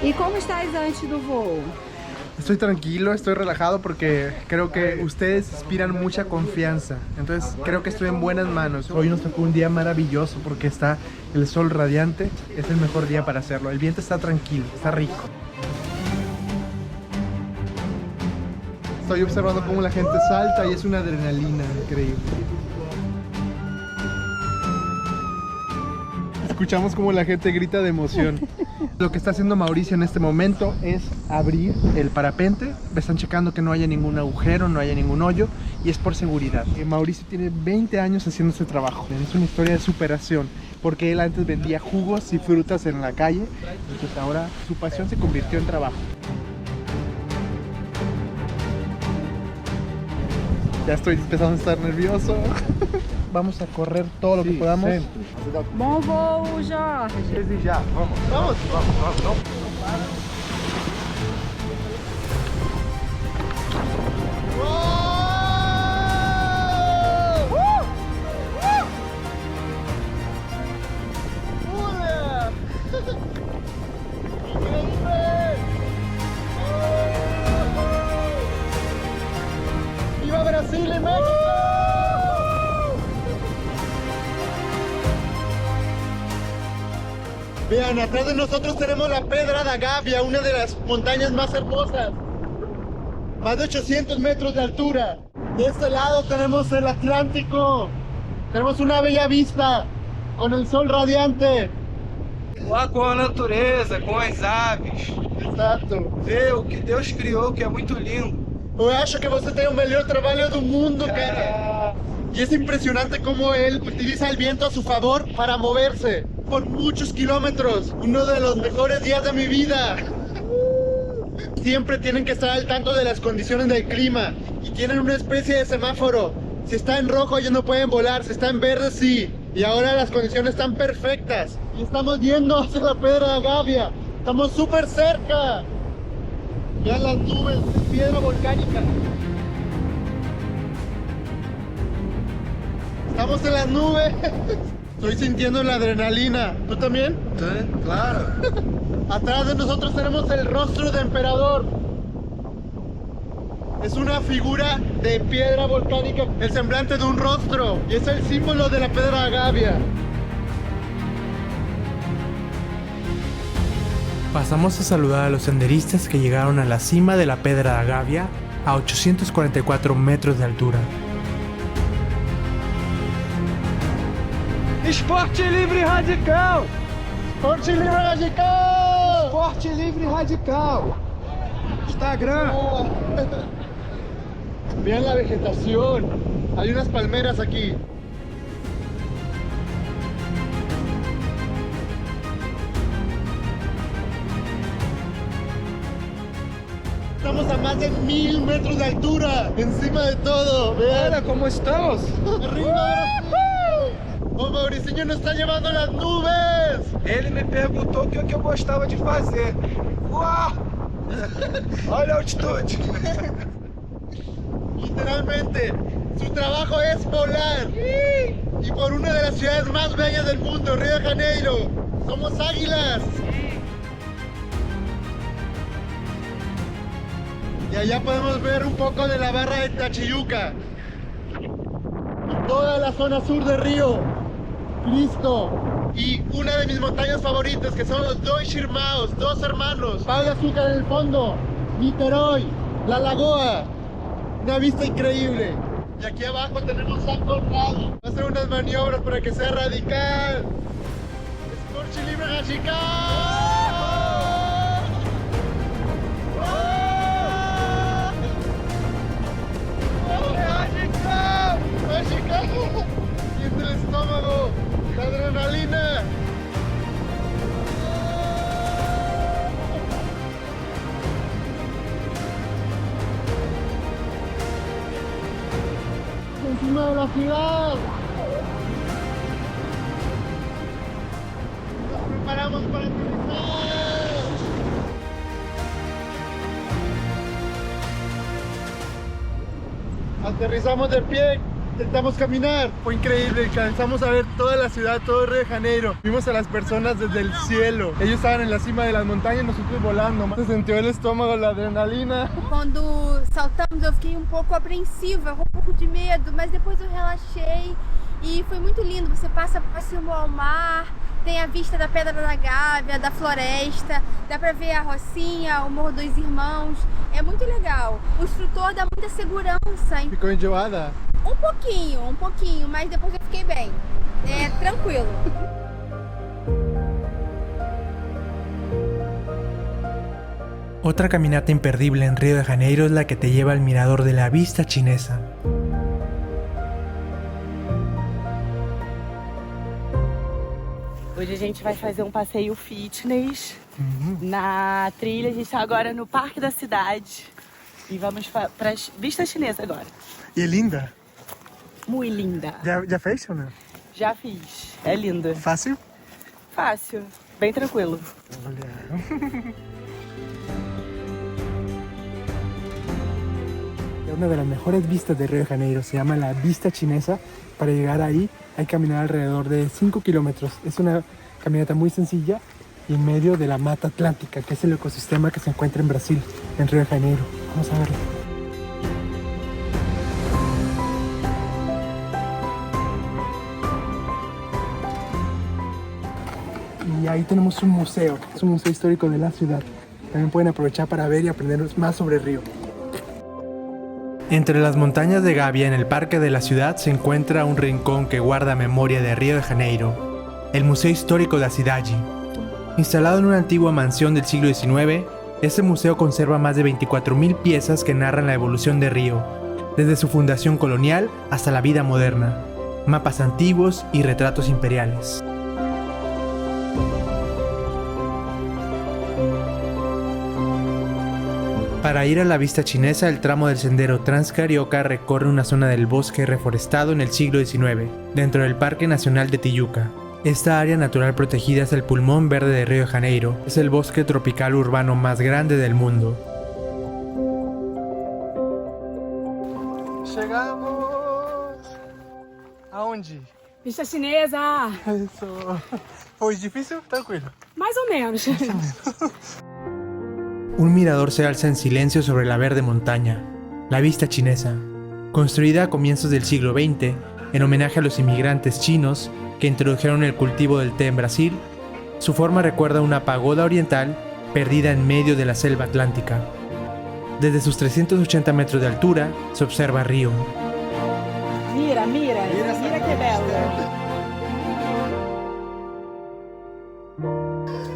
¿Y cómo estás antes del voo? Estoy tranquilo, estoy relajado porque creo que ustedes inspiran mucha confianza. Entonces creo que estoy en buenas manos. Hoy nos tocó un día maravilloso porque está el sol radiante. Es el mejor día para hacerlo. El viento está tranquilo, está rico. Estoy observando cómo la gente salta y es una adrenalina increíble. Escuchamos cómo la gente grita de emoción. Lo que está haciendo Mauricio en este momento es abrir el parapente. Están checando que no haya ningún agujero, no haya ningún hoyo, y es por seguridad. Mauricio tiene 20 años haciendo este trabajo. Es una historia de superación, porque él antes vendía jugos y frutas en la calle, entonces ahora su pasión se convirtió en trabajo. Ya estoy empezando a estar nervioso. Vamos a correr todo lo que podamos. Bom voo, Jorge. Desde ya, vamos. Vamos, vamos, vamos. Vamos. ¡Viva Brasil y México! Vean, atrás de nosotros tenemos la Pedra da Gávea, una de las montañas más hermosas. Más de 800 metros de altura. De este lado tenemos el Atlántico. Tenemos una bella vista con el sol radiante. Lá com a natureza, com as aves. Exato. Ver o que Deus criou, que é muito lindo. Eu acho que você tem o melhor trabalho do mundo, cara. Y es impresionante cómo él utiliza el viento a su favor para moverse por muchos kilómetros. Uno de los mejores días de mi vida. Siempre tienen que estar al tanto de las condiciones del clima y tienen una especie de semáforo. Si está en rojo ellos no pueden volar, si está en verde sí. Y ahora las condiciones están perfectas. Y estamos yendo hacia la Pedra da Gávea. Estamos súper cerca. Vean las nubes, piedra volcánica. Estamos en las nubes. Estoy sintiendo la adrenalina. ¿Tú también? Sí, claro. Atrás de nosotros tenemos el rostro de emperador. Es una figura de piedra volcánica, el semblante de un rostro. Y es el símbolo de la Pedra da Gávea. Pasamos a saludar a los senderistas que llegaron a la cima de la Pedra da Gávea a 844 metros de altura. Esporte Livre Radical! Esporte Livre Radical! Esporte Livre Radical! Instagram! Vean la vegetación. Hay unas palmeras aquí. Estamos a más de 1000 metros de altura, encima de todo. Vean. Olha como estamos. Arriba. O Mauricinho nos está llevando las nubes. Ele me perguntou o que eu gostava de fazer. Uau! Olha a altitude. Literalmente, su trabajo es volar. Y por una de las ciudades más bellas del mundo, Río de Janeiro. Somos águilas. Y allá podemos ver un poco de la barra de Tachiyuca. Y toda la zona sur de Río. Cristo. Y una de mis montañas favoritas, que son los Dois Irmãos, dos hermanos. Pau de Azúcar en el fondo. Niterói. La Lagoa. Una vista increíble. Y aquí abajo tenemos San Conrado. Va a hacer unas maniobras para que sea radical. Escorchi libre radical. Radical. Siente el estómago. La adrenalina. Encima de la ciudad. Nos preparamos para aterrizar. Aterrizamos de pie, intentamos caminar. Fue increíble, alcanzamos a ver toda la ciudad, todo Río de Janeiro. Vimos a las personas desde el cielo. Ellos estaban en la cima de las montanhas, nosotros volando. Se sintió el estómago, la adrenalina. Quando saltamos eu fiquei pouco apreensiva, com pouco de medo, mas depois eu relaxei e foi muito lindo. Você passa próximo ao mar, tem a vista da Pedra da Gávea, da floresta, dá pra ver a Rocinha, o Morro dos Irmãos. É muito legal. O instrutor dá muita segurança. Ficou enjoada? Um pouquinho, mas depois eu fiquei bem. É tranquilo. Otra caminata imperdible en Río de Janeiro es la que te lleva al mirador de la Vista Chinesa. Hoje a gente vai fazer um passeio fitness na trilha. A gente está agora no Parque da Cidade e vamos para a Vista Chinesa agora. E é linda? Muito linda. Já fez ou não? Já fiz. É linda. Fácil? Fácil. Bem tranquilo. Olha. Una de las mejores vistas de Río de Janeiro se llama la Vista Chinesa. Para llegar ahí hay que caminar alrededor de 5 kilómetros. Es una caminata muy sencilla y en medio de la Mata Atlántica, que es el ecosistema que se encuentra en Brasil, en Río de Janeiro. Vamos a verlo. Y ahí tenemos un museo, es un museo histórico de la ciudad. También pueden aprovechar para ver y aprender más sobre el río. Entre las montañas de Gávea en el parque de la ciudad se encuentra un rincón que guarda memoria de Río de Janeiro, el Museo Histórico da Cidade. Instalado en una antigua mansión del siglo XIX, este museo conserva más de 24.000 piezas que narran la evolución de Río, desde su fundación colonial hasta la vida moderna, mapas antiguos y retratos imperiales. Para ir a la Vista Chinesa, el tramo del sendero Transcarioca recorre una zona del bosque reforestado en el siglo XIX, dentro del Parque Nacional de Tijuca. Esta área natural protegida es el pulmón verde de Río de Janeiro, es el bosque tropical urbano más grande del mundo. Chegamos! Aonde? Vista Chinesa! Isso. Foi difícil? Tranquilo. Mais ou menos. Un mirador se alza en silencio sobre la verde montaña, la Vista Chinesa, construida a comienzos del siglo XX en homenaje a los inmigrantes chinos que introdujeron el cultivo del té en Brasil. Su forma recuerda a una pagoda oriental perdida en medio de la selva atlántica. Desde sus 380 metros de altura se observa Río. Mira que belo.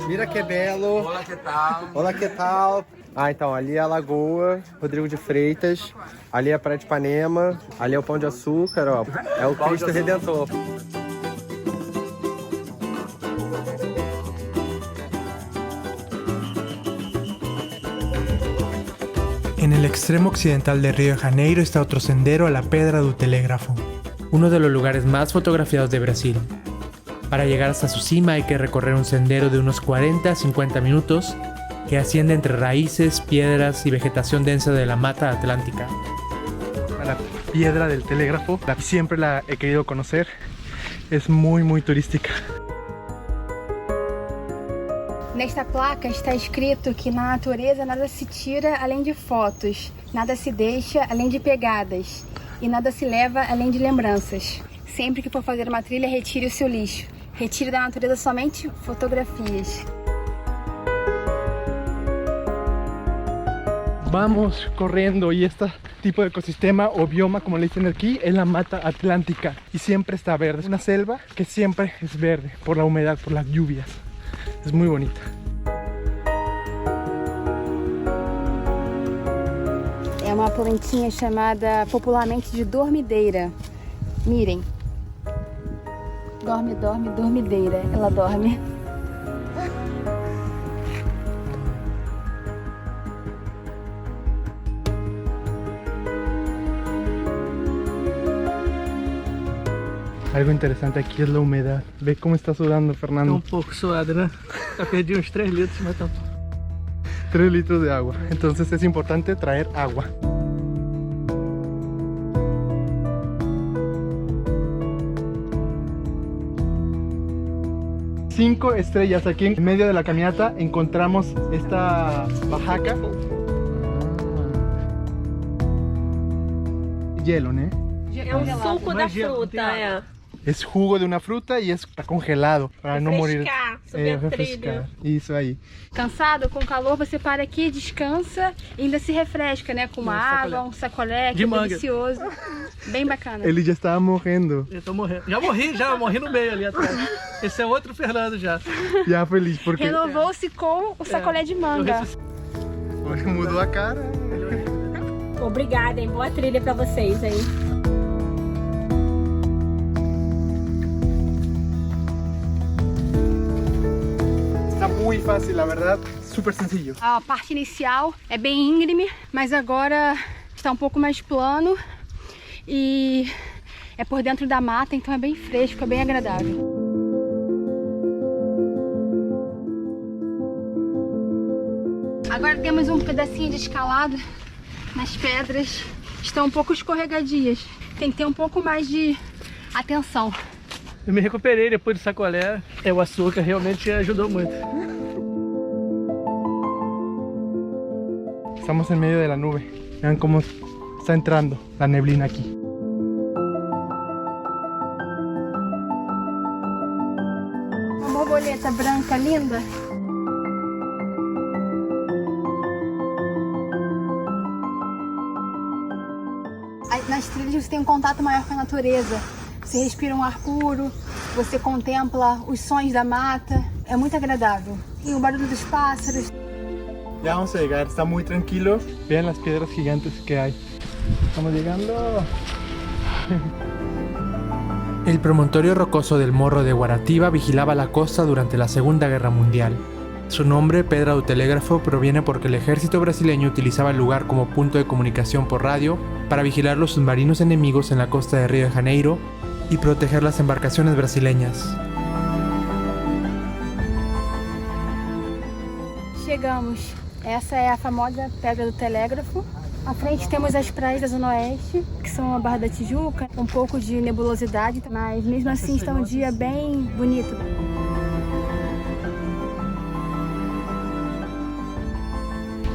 Mira que belo. Olá, que tal? Olá, que tal? Ah, então, ali é a Lagoa, Rodrigo de Freitas, ali é a Praia de Ipanema, ali é o Pão de Açúcar, ó. É o Cristo Redentor. extremo occidental de Río de Janeiro está otro sendero a la Pedra do Telégrafo, uno de los lugares más fotografiados de Brasil. Para llegar hasta su cima hay que recorrer un sendero de unos 40 a 50 minutos que asciende entre raíces, piedras y vegetación densa de la Mata Atlántica. La Piedra del Telégrafo, siempre la he querido conocer, es muy turística. Nesta placa está escrito que na natureza nada se tira além de fotos, nada se deixa além de pegadas e nada se leva além de lembranças. Sempre que for fazer uma trilha, retire o seu lixo. Retire da natureza somente fotografias. Vamos corriendo y este tipo de ecosistema o bioma, como le dicen aquí, es la Mata Atlántica y siempre está verde. Es una selva que siempre es verde por la humedad, por las lluvias. Es muy bonita. É uma plantinha chamada popularmente de dormideira. Mirem. Dorme, dorme, dormideira. Ela dorme. Algo interesante aquí es la humedad. Ve cómo está sudando, Fernando. Tá pouco suado, né? Já perdi uns 3 litros, mas tá 3 litros de agua. Entonces es importante traer agua. Cinco estrellas. Aquí en medio de la caminata encontramos esta bajaca. Hielo, ¿no? É suco da fruta, é. Es jugo de una fruta y está congelado para no morir. Refrescar. Isso aí. Cansado, com calor, você para aqui, descansa e ainda se refresca, né? Com uma água, um sacolé, que é delicioso. Bem bacana. Ele já estava morrendo. Eu tô morrendo. Já morri no meio ali atrás. Esse é outro Fernando já. Já feliz, porque... Renovou-se com o sacolé de manga. Mudou a cara. Obrigada, hein? Boa trilha pra vocês aí. Está muy fácil, la verdad, súper sencillo. A parte inicial é bem íngreme, mas agora está um pouco mais plano e é por dentro da mata, então é bem fresco, é bem agradável. Agora temos um pedacinho de escalada nas pedras, estão um pouco escorregadias, tem que ter um pouco mais de atenção. Eu me recuperei depois do sacolé, o açúcar realmente ajudou muito. Estamos en medio de la nube. Vean cómo está entrando la neblina aquí. Uma borboleta branca linda. Nas trilhas você tem um contato maior com a natureza. Você respira um ar puro, você contempla os sons da mata. É muito agradável. E o barulho dos pássaros. Ya vamos a llegar, está muy tranquilo. Vean las piedras gigantes que hay. Estamos llegando. El promontorio rocoso del Morro de Guaratiba vigilaba la costa durante la Segunda Guerra Mundial. Su nombre, Pedra do Telégrafo, proviene porque el ejército brasileño utilizaba el lugar como punto de comunicación por radio para vigilar los submarinos enemigos en la costa de Río de Janeiro y proteger las embarcaciones brasileñas. Chegamos. Essa é a famosa Pedra do Telégrafo. À frente temos as praias da Zona Oeste, que são a Barra da Tijuca, um pouco de nebulosidade, mas mesmo assim está um dia bem bonito.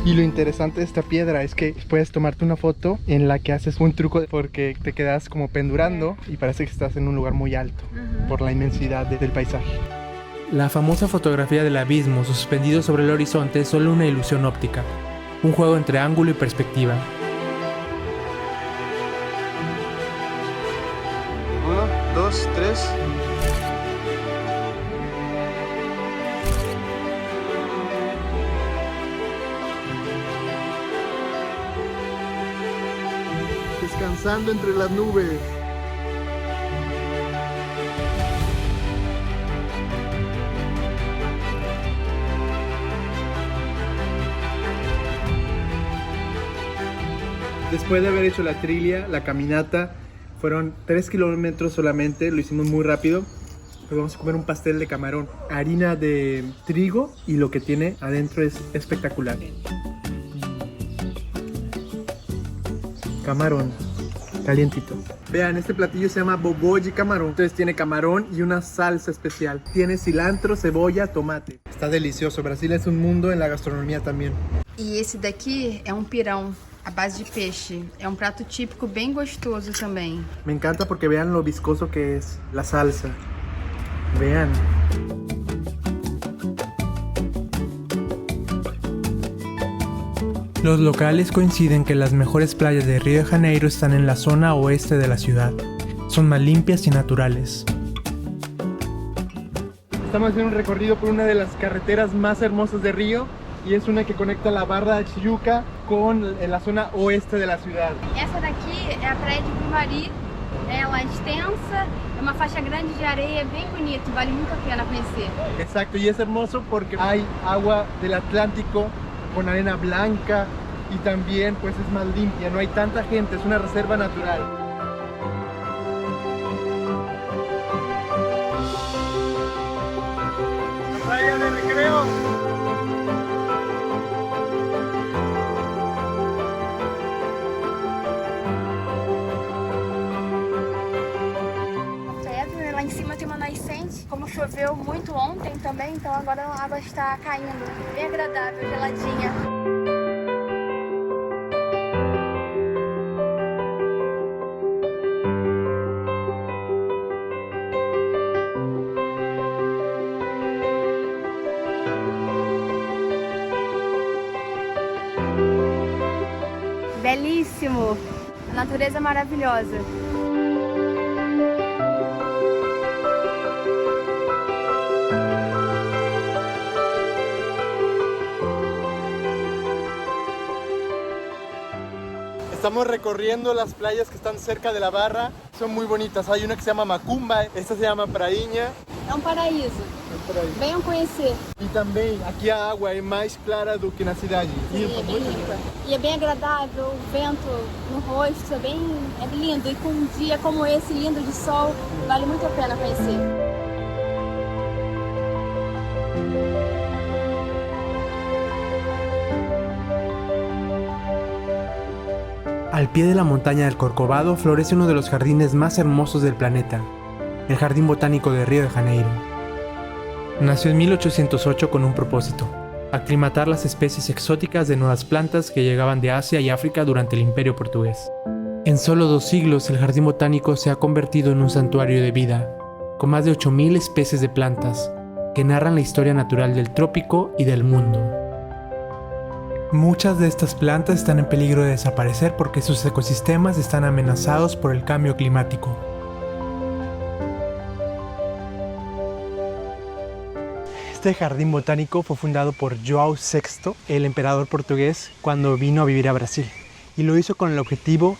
Y lo interesante de esta piedra es que puedes tomarte una foto en la que haces un truco porque te quedas como pendurando y parece que estás en un lugar muy alto por la inmensidad del paisaje. La famosa fotografía del abismo suspendido sobre el horizonte es solo una ilusión óptica, un juego entre ángulo y perspectiva. 1, 2, 3. Descansando entre las nubes. Después de haber hecho la trilla, la caminata, fueron 3 kilómetros solamente, lo hicimos muy rápido. Pues vamos a comer un pastel de camarón, harina de trigo y lo que tiene adentro es espectacular. Camarón, calientito. Vean, este platillo se llama bobo de camarón. Entonces tiene camarón y una salsa especial. Tiene cilantro, cebolla, tomate. Está delicioso. Brasil es un mundo en la gastronomía también. E esse daqui é pirão à base de peixe. É prato típico bem gostoso também. Me encanta porque vean lo viscoso que es la salsa. Vean. Los locales coinciden que las mejores playas de Río de Janeiro están en la zona oeste de la ciudad. Son más limpias y naturales. Estamos haciendo un recorrido por una de las carreteras más hermosas de Río y es una que conecta la Barra de Tijuca con la zona oeste de la ciudad. Essa daqui é a praia de Guimari. Ela é extensa, é uma faixa grande de areia, bem bonito, vale muito a pena conhecer. Exacto, y es hermoso porque hay agua del Atlántico con arena blanca y también pues es más limpia, no hay tanta gente, es una reserva natural. Playa de Recreo. Lá em cima tem uma nascente, como choveu muito ontem também, então agora a água está caindo, bem agradável, geladinha. Belíssimo, a natureza é maravilhosa. Estamos recorriendo las playas que están cerca de la barra, son muy bonitas. Hay una que se llama Macumba, esta se llama Prainha. É paraíso. Venham conhecer. E também aqui a água é mais clara do que na cidade. Sim, é bem limpa. E é bem agradável, o vento no rosto, é lindo. E com um dia como esse, lindo de sol, vale muito a pena conhecer. Al pie de la montaña del Corcovado florece uno de los jardines más hermosos del planeta, el Jardín Botánico de Río de Janeiro. Nació en 1808 con un propósito: aclimatar las especies exóticas de nuevas plantas que llegaban de Asia y África durante el Imperio Portugués. En solo 2 siglos, el Jardín Botánico se ha convertido en un santuario de vida, con más de 8.000 especies de plantas que narran la historia natural del trópico y del mundo. Muchas de estas plantas están en peligro de desaparecer porque sus ecosistemas están amenazados por el cambio climático. Este jardín botánico fue fundado por João VI, el emperador portugués, cuando vino a vivir a Brasil. Y lo hizo con el objetivo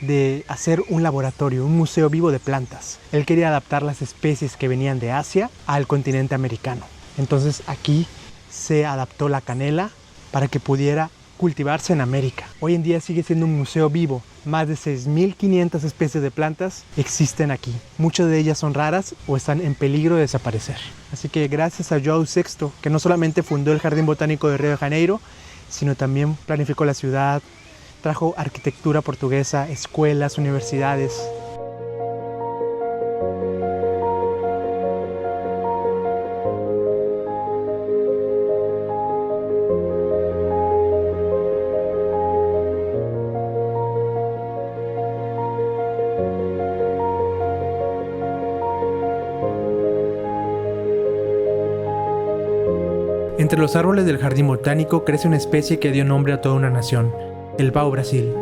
de hacer un laboratorio, un museo vivo de plantas. Él quería adaptar las especies que venían de Asia al continente americano. Entonces aquí se adaptó la canela para que pudiera cultivarse en América. Hoy en día sigue siendo un museo vivo. Más de 6.500 especies de plantas existen aquí. Muchas de ellas son raras o están en peligro de desaparecer. Así que gracias a João VI, que no solamente fundó el Jardín Botánico de Río de Janeiro, sino también planificó la ciudad, trajo arquitectura portuguesa, escuelas, universidades. Entre los árboles del jardín botánico crece una especie que dio nombre a toda una nación, el pau-brasil.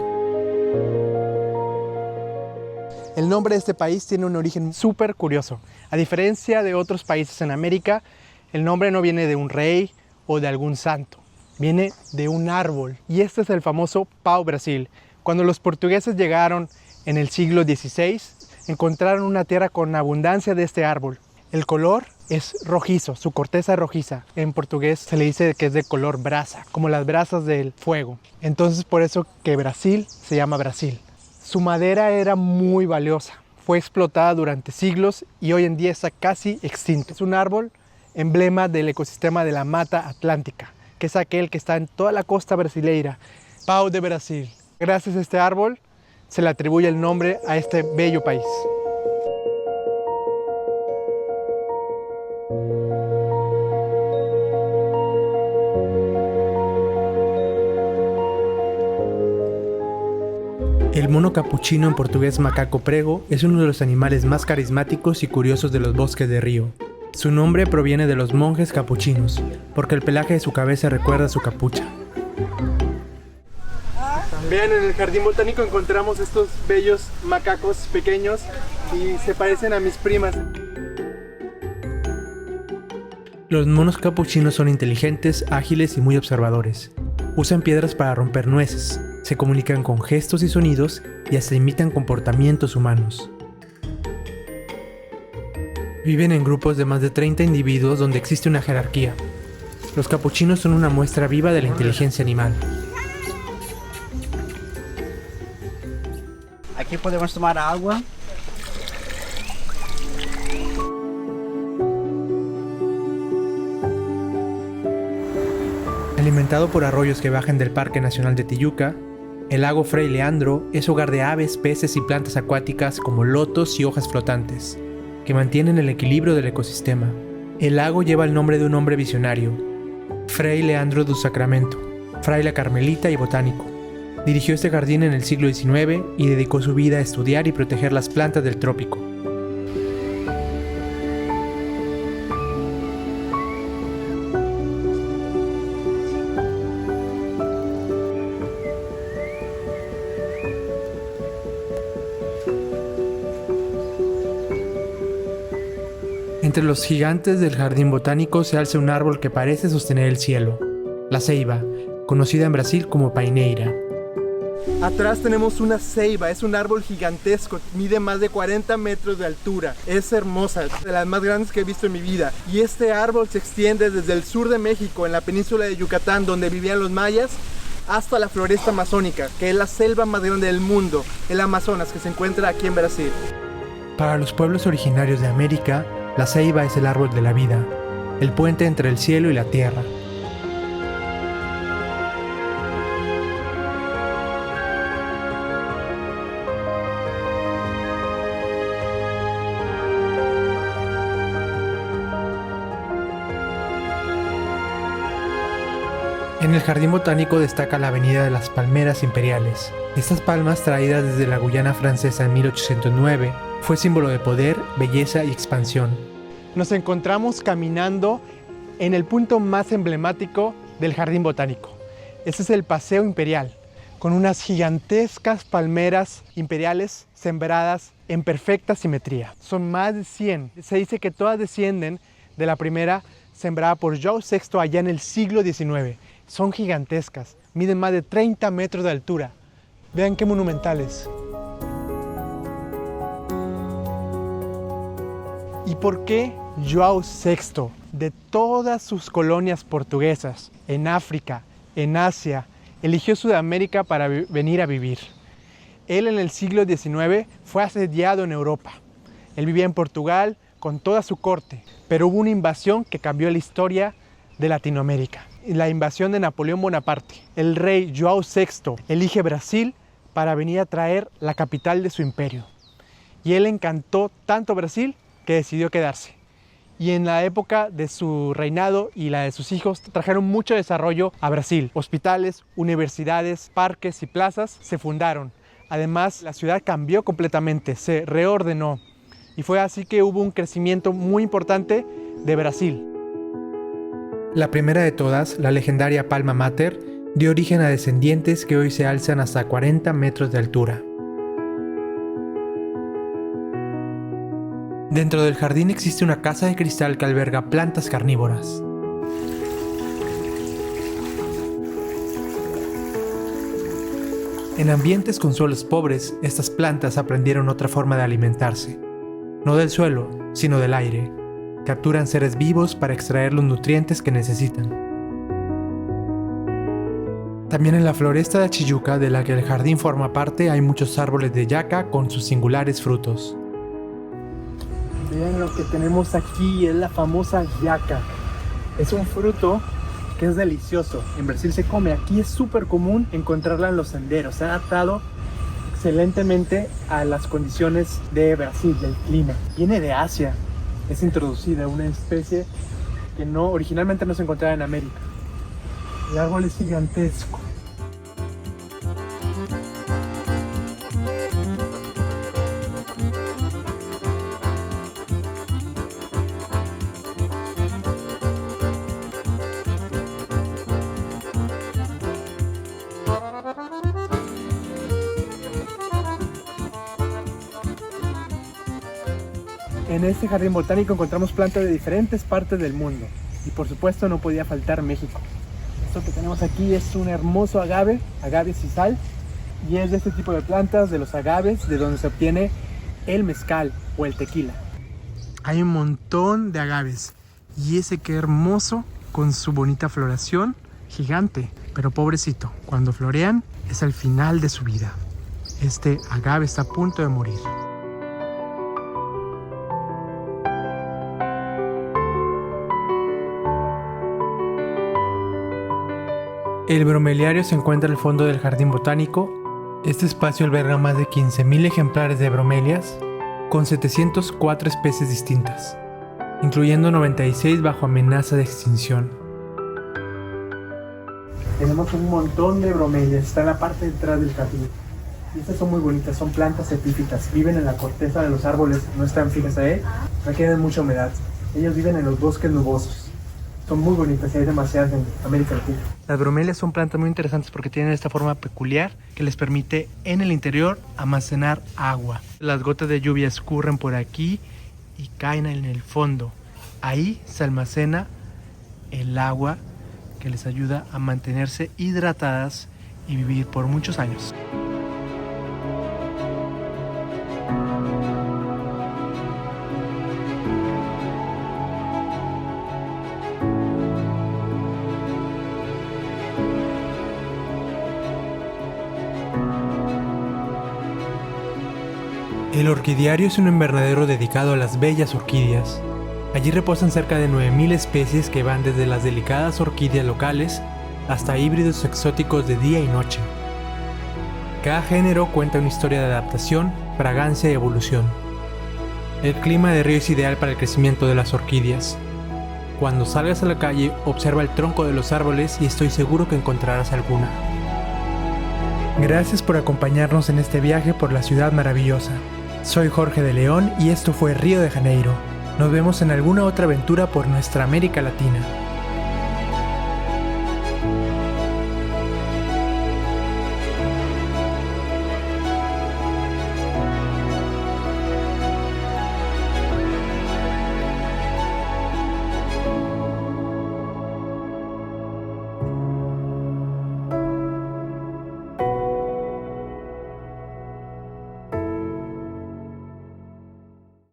El nombre de este país tiene un origen súper curioso. A diferencia de otros países en América, el nombre no viene de un rey o de algún santo, viene de un árbol. Y este es el famoso pau-brasil. Cuando los portugueses llegaron en el siglo XVI, encontraron una tierra con abundancia de este árbol. El color es rojizo, su corteza es rojiza. En portugués se le dice que es de color brasa, como las brasas del fuego. Entonces por eso que Brasil se llama Brasil. Su madera era muy valiosa, fue explotada durante siglos y hoy en día está casi extinto. Es un árbol emblema del ecosistema de la Mata Atlántica, que es aquel que está en toda la costa brasileira, Pau de Brasil. Gracias a este árbol se le atribuye el nombre a este bello país. El mono capuchino, en portugués macaco prego, es uno de los animales más carismáticos y curiosos de los bosques de Río. Su nombre proviene de los monjes capuchinos, porque el pelaje de su cabeza recuerda a su capucha. Vean, en el jardín botánico encontramos estos bellos macacos pequeños y se parecen a mis primas. Los monos capuchinos son inteligentes, ágiles y muy observadores. Usan piedras para romper nueces, se comunican con gestos y sonidos y hasta imitan comportamientos humanos. Viven en grupos de más de 30 individuos donde existe una jerarquía. Los capuchinos son una muestra viva de la inteligencia animal. Aquí podemos tomar agua. Alimentado por arroyos que bajan del Parque Nacional de Tijuca, el lago Fray Leandro es hogar de aves, peces y plantas acuáticas como lotos y hojas flotantes, que mantienen el equilibrio del ecosistema. El lago lleva el nombre de un hombre visionario, Fray Leandro do Sacramento, fraile carmelita y botánico. Dirigió este jardín en el siglo XIX y dedicó su vida a estudiar y proteger las plantas del trópico. Entre los gigantes del jardín botánico se alza un árbol que parece sostener el cielo, la ceiba, conocida en Brasil como paineira. Atrás tenemos una ceiba, es un árbol gigantesco, mide más de 40 metros de altura, es hermosa, de las más grandes que he visto en mi vida. Y este árbol se extiende desde el sur de México, en la península de Yucatán, donde vivían los mayas, hasta la floresta amazónica, que es la selva más grande del mundo, el Amazonas, que se encuentra aquí en Brasil. Para los pueblos originarios de América, la ceiba es el árbol de la vida, el puente entre el cielo y la tierra. En el jardín botánico destaca la avenida de las Palmeras Imperiales. Estas palmas, traídas desde la Guyana francesa en 1809, fue símbolo de poder, belleza y expansión. Nos encontramos caminando en el punto más emblemático del jardín botánico. Este es el Paseo Imperial, con unas gigantescas palmeras imperiales sembradas en perfecta simetría. Son más de 100. Se dice que todas descienden de la primera sembrada por João VI allá en el siglo XIX. Son gigantescas, miden más de 30 metros de altura. Vean qué monumentales. ¿Y por qué João VI, de todas sus colonias portuguesas, en África, en Asia, eligió Sudamérica para venir a vivir? Él en el siglo XIX fue asediado en Europa. Él vivía en Portugal con toda su corte, pero hubo una invasión que cambió la historia de Latinoamérica. La invasión de Napoleón Bonaparte. El rey João VI elige Brasil para venir a traer la capital de su imperio. Y él encantó tanto Brasil que decidió quedarse. Y en la época de su reinado y la de sus hijos trajeron mucho desarrollo a Brasil. Hospitales, universidades, parques y plazas se fundaron. Además, la ciudad cambió completamente, se reordenó. Y fue así que hubo un crecimiento muy importante de Brasil. La primera de todas, la legendaria Palma Mater, dio origen a descendientes que hoy se alzan hasta 40 metros de altura. Dentro del jardín existe una casa de cristal que alberga plantas carnívoras. En ambientes con suelos pobres, estas plantas aprendieron otra forma de alimentarse. No del suelo, sino del aire. capturan seres vivos para extraer los nutrientes que necesitan. También en la floresta de Achiyuca, de la que el jardín forma parte, hay muchos árboles de yaca con sus singulares frutos. Vean lo que tenemos aquí, es la famosa yaca. Es un fruto que es delicioso. En Brasil se come, aquí es súper común encontrarla en los senderos. Se ha adaptado excelentemente a las condiciones de Brasil, del clima. Viene de Asia, es introducida, una especie que originalmente no se encontraba en América. El árbol es gigantesco. En este jardín botánico encontramos plantas de diferentes partes del mundo y por supuesto no podía faltar México. Esto que tenemos aquí es un hermoso agave, agave sisal, y es de este tipo de plantas, de los agaves, de donde se obtiene el mezcal o el tequila. Hay un montón de agaves y ese que hermoso con su bonita floración, gigante, pero pobrecito, cuando florean es el final de su vida. Este agave está a punto de morir. El bromeliario se encuentra al fondo del jardín botánico. Este espacio alberga más de 15.000 ejemplares de bromelias con 704 especies distintas, incluyendo 96 bajo amenaza de extinción. Tenemos un montón de bromelias, está en la parte de atrás del jardín. Y estas son muy bonitas, son plantas epífitas, viven en la corteza de los árboles, no están fijas ahí, requieren mucha humedad. Ellos viven en los bosques nubosos. Son muy bonitas y hay demasiadas en América Latina. Las bromelias son plantas muy interesantes porque tienen esta forma peculiar que les permite en el interior almacenar agua. Las gotas de lluvia escurren por aquí y caen en el fondo. Ahí se almacena el agua que les ayuda a mantenerse hidratadas y vivir por muchos años. El orquidiario es un invernadero dedicado a las bellas orquídeas. Allí reposan cerca de 9.000 especies que van desde las delicadas orquídeas locales hasta híbridos exóticos de día y noche. Cada género cuenta una historia de adaptación, fragancia y evolución. El clima de río es ideal para el crecimiento de las orquídeas. Cuando salgas a la calle, observa el tronco de los árboles y estoy seguro que encontrarás alguna. Gracias por acompañarnos en este viaje por la ciudad maravillosa. Soy Jorge de León y esto fue Río de Janeiro. Nos vemos en alguna otra aventura por nuestra América Latina.